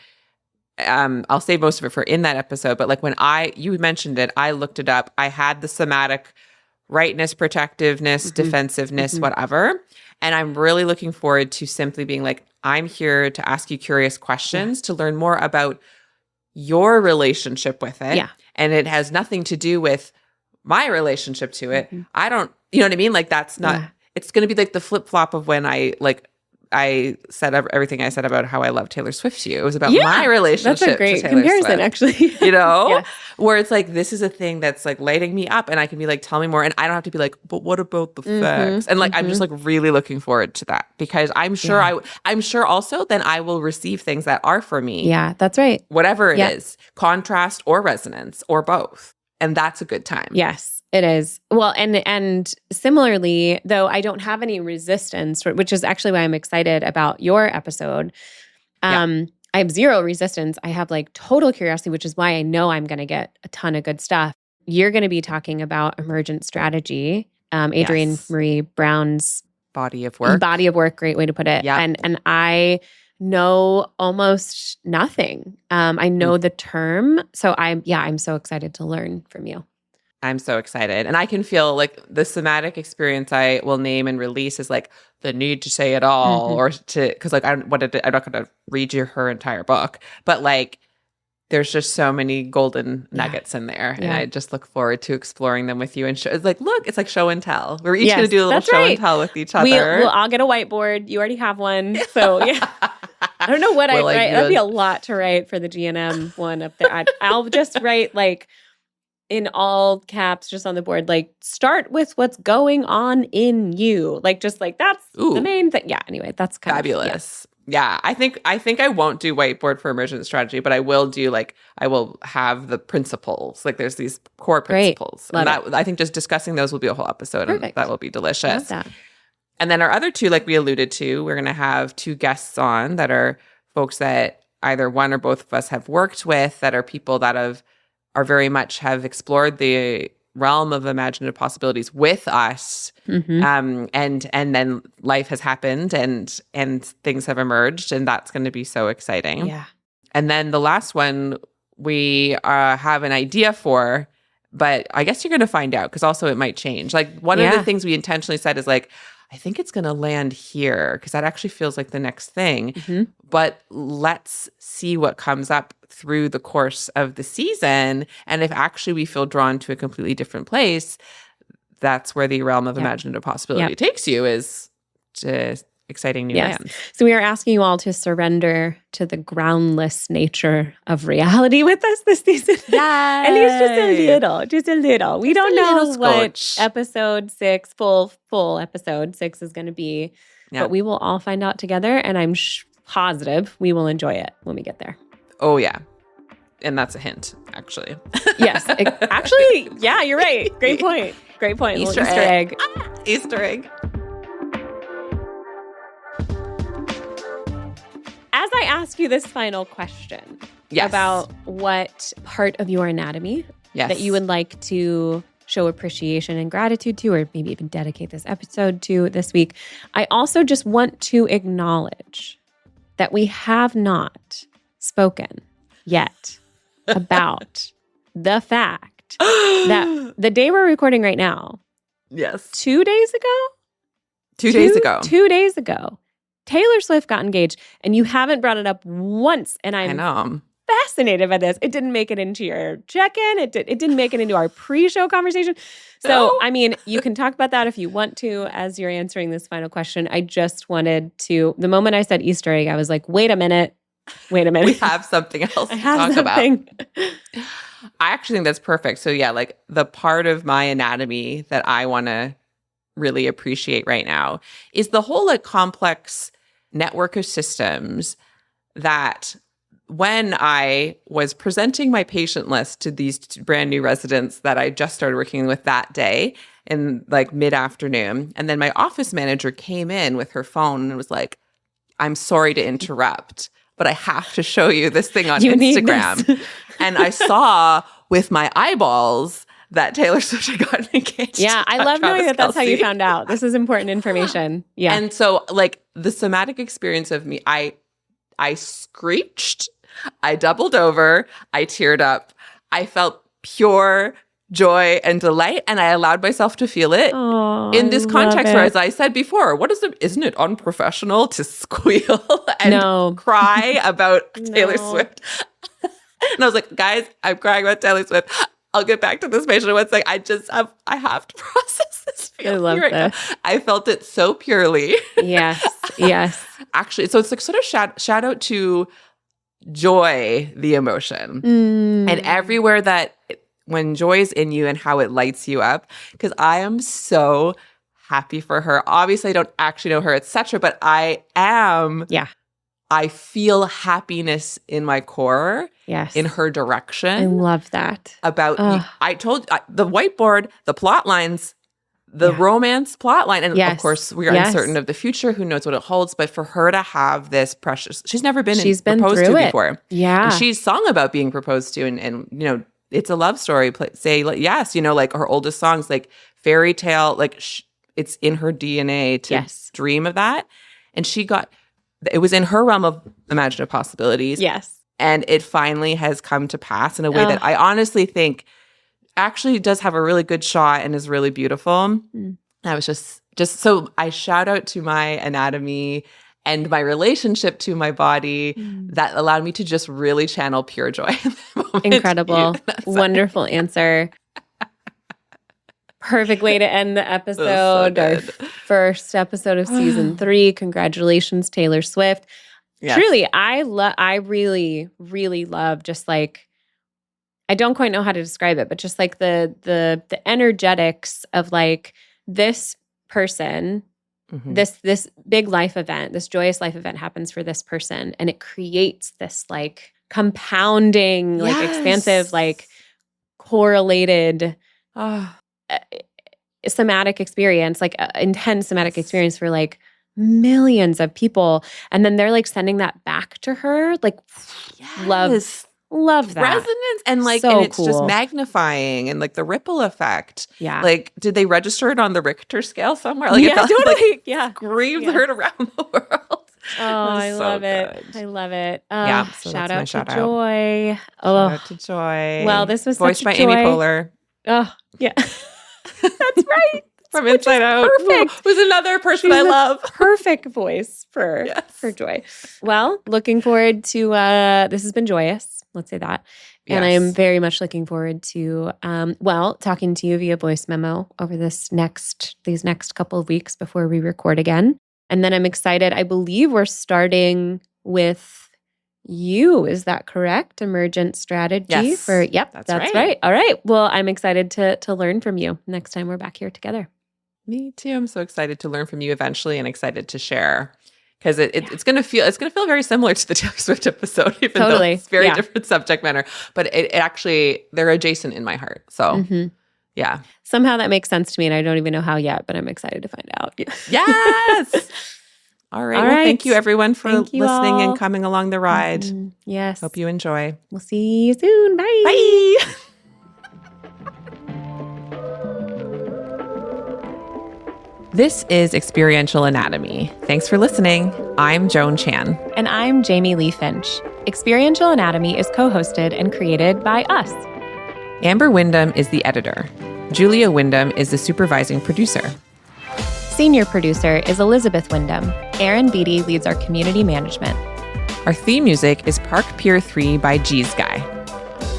I'll save most of it for in that episode, but like when you mentioned it, I looked it up. I had the somatic rightness, protectiveness, defensiveness, whatever. And I'm really looking forward to simply being like, I'm here to ask you curious questions to learn more about your relationship with it. Yeah. And it has nothing to do with my relationship to it. I don't, you know what I mean? Like that's not, it's going to be like the flip flop of when I said everything I said about how I love Taylor Swift to you. It was about my relationship. That's a great to Taylor comparison, Swift, actually. You know, where it's like, this is a thing that's like lighting me up and I can be like, tell me more. And I don't have to be like, but what about the facts? And like, I'm just like really looking forward to that because I'm sure I'm sure also then I will receive things that are for me. Yeah, that's right. Whatever it is, contrast or resonance or both. And that's a good time. Yes, it is. Well, and similarly, though I don't have any resistance, which is actually why I'm excited about your episode. I have zero resistance. I have like total curiosity, which is why I know I'm going to get a ton of good stuff. You're going to be talking about emergent strategy, Adrienne Marie Brown's body of work. Great way to put it. And I know almost nothing. I know the term. So I'm so excited to learn from you. I'm so excited. And I can feel like the somatic experience I will name and release is like the need to say it all or because like I'm not going to read you her entire book, but like there's just so many golden nuggets in there. And I just look forward to exploring them with you. And it's like, look, it's like show and tell. We're each going to do a little show and tell with each other. We'll all get a whiteboard. You already have one. So I don't know what I write. That'd be a lot to write for the GNM one up there. I'll just write like in all caps, just on the board, like start with what's going on in you. Like, just like that's the main thing. Yeah. Anyway, that's kind fabulous. Yeah, I think I won't do whiteboard for emergent strategy, but I will do I will have the principles. Like there's these core principles. And that I think just discussing those will be a whole episode. Perfect. And that will be delicious. Love that. And then our other two, like we alluded to, we're going to have two guests on that are folks that either one or both of us have worked with, that are people that are very much have explored the realm of imaginative possibilities with us. And then life has happened and things have emerged, and that's going to be so exciting. Yeah. And then the last one we have an idea for, but I guess you're going to find out because also it might change. Like one of the things we intentionally said is like, I think it's going to land here because that actually feels like the next thing. Mhm. But let's see what comes up through the course of the season. And if actually we feel drawn to a completely different place, that's where the realm of imaginative possibility takes you, is to exciting new lands. So we are asking you all to surrender to the groundless nature of reality with us this season. Yeah. At least just a little. We don't know what scotch. episode 6, full episode 6 is going to be, but we will all find out together, and I'm positive we will enjoy it when we get there. Oh, yeah. And that's a hint, actually. Yes. Actually, yeah, you're right. Great point. Easter egg. Easter egg. As I ask you this final question about what part of your anatomy that you would like to show appreciation and gratitude to, or maybe even dedicate this episode to this week, I also just want to acknowledge that we have not spoken yet about the fact that the day we're recording right now, 2 days ago? 2 days ago. 2 days ago. Taylor Swift got engaged, and you haven't brought it up once, and I'm fascinated by this. It didn't make it into your check-in. It didn't make it into our pre-show conversation. So, I mean, you can talk about that if you want to as you're answering this final question. I just wanted to, the moment I said Easter egg, I was like, wait a minute. We have something else to talk about. I actually think that's perfect. So yeah, like the part of my anatomy that I want to really appreciate right now is the whole like complex network of systems that when I was presenting my patient list to these brand new residents that I just started working with that day in like mid-afternoon, and then my office manager came in with her phone and was like, I'm sorry to interrupt, but I have to show you this thing on Instagram. And I saw with my eyeballs that Taylor Swift had gotten engaged. Yeah, I love knowing that that's how you found out. This is important information. Yeah. And so like the somatic experience of me, I screeched, I doubled over, I teared up. I felt pure joy and delight, and I allowed myself to feel it in this context where, as I said before, isn't it unprofessional to squeal and cry about Taylor Swift? And I was like, guys, I'm crying about Taylor Swift. I'll get back to this patient in 1 second. I have to process this feeling. I love right this. now. I felt it so purely. Yes. Actually, so it's like sort of shout out to joy, the emotion. And everywhere that when joy is in you and how it lights you up, because I am so happy for her. Obviously, I don't actually know her, etc., but I am. Yeah. I feel happiness in my core. Yes. In her direction. I love that. I told the whiteboard, the plot lines, the romance plot line. And of course, we are uncertain of the future. Who knows what it holds? But for her to have this precious, she's never been proposed to before. Yeah. And she's sung about being proposed to. And you know, it's a love story. Say, like, yes, you know, like her oldest songs, like fairy tale, like it's in her DNA to dream of that. And it was in her realm of imaginative possibilities. Yes. And it finally has come to pass in a way that I honestly think actually does have a really good shot and is really beautiful. I was just so I shout out to my anatomy and my relationship to my body that allowed me to just really channel pure joy in that moment. Incredible. Wonderful answer. Perfect way to end the episode. So our first episode of season 3. Congratulations, Taylor Swift. Yes. Truly, I really, really love just like, I don't quite know how to describe it, but just like the energetics of like this person, this big life event, this joyous life event happens for this person, and it creates this like compounding, like expansive, like correlated somatic experience, like intense somatic experience for like millions of people. And then they're like sending that back to her. Like, love that. Resonance and like, so and it's cool. just magnifying and like the ripple effect. Yeah. Like, did they register it on the Richter scale somewhere? Like, yeah, it felt totally. like screams heard around the world. Oh, I love it. I love it. So shout that's out my to Joy. Shout out to Joy. Well, this was voiced such by a joy. Amy Poehler. Oh, yeah. That's right. from Inside Out. Perfect. Who's another person I love. Perfect voice for Joy. Well, looking forward to this has been joyous. Let's say that. And I am very much looking forward to talking to you via voice memo over these next couple of weeks before we record again. And then I'm excited. I believe we're starting with you. Is that correct? Emergent strategy yes. That's right. All right. Well, I'm excited to learn from you next time we're back here together. Me too. I'm so excited to learn from you eventually and excited to share because it's going to feel very similar to the Taylor Swift episode, even though it's very different subject matter. But it actually, they're adjacent in my heart. So yeah. Somehow that makes sense to me and I don't even know how yet, but I'm excited to find out. Yes. All right. Well, thank you everyone for listening and coming along the ride. Yes. Hope you enjoy. We'll see you soon. Bye. Bye. This is Experiential Anatomy. Thanks for listening. I'm Joan Chan. And I'm Jamie Lee Finch. Experiential Anatomy is co-hosted and created by us. Amber Wyndham is the editor. Julia Wyndham is the supervising producer. Senior producer is Elizabeth Wyndham. Aaron Beatty leads our community management. Our theme music is Park Pier 3 by G's Guy.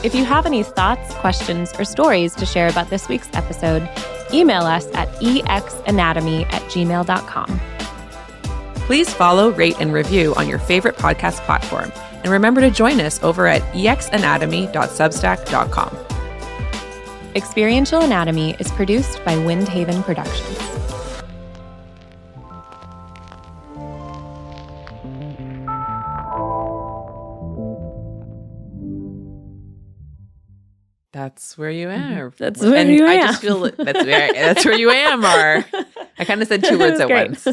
If you have any thoughts, questions, or stories to share about this week's episode, email us at exanatomy@gmail.com. Please follow, rate, and review on your favorite podcast platform. And remember to join us over at exanatomy.substack.com. Experiential Anatomy is produced by Windhaven Productions. That's where you are. That's where you are. I just feel that's where you am. Or I kind of said two words at once.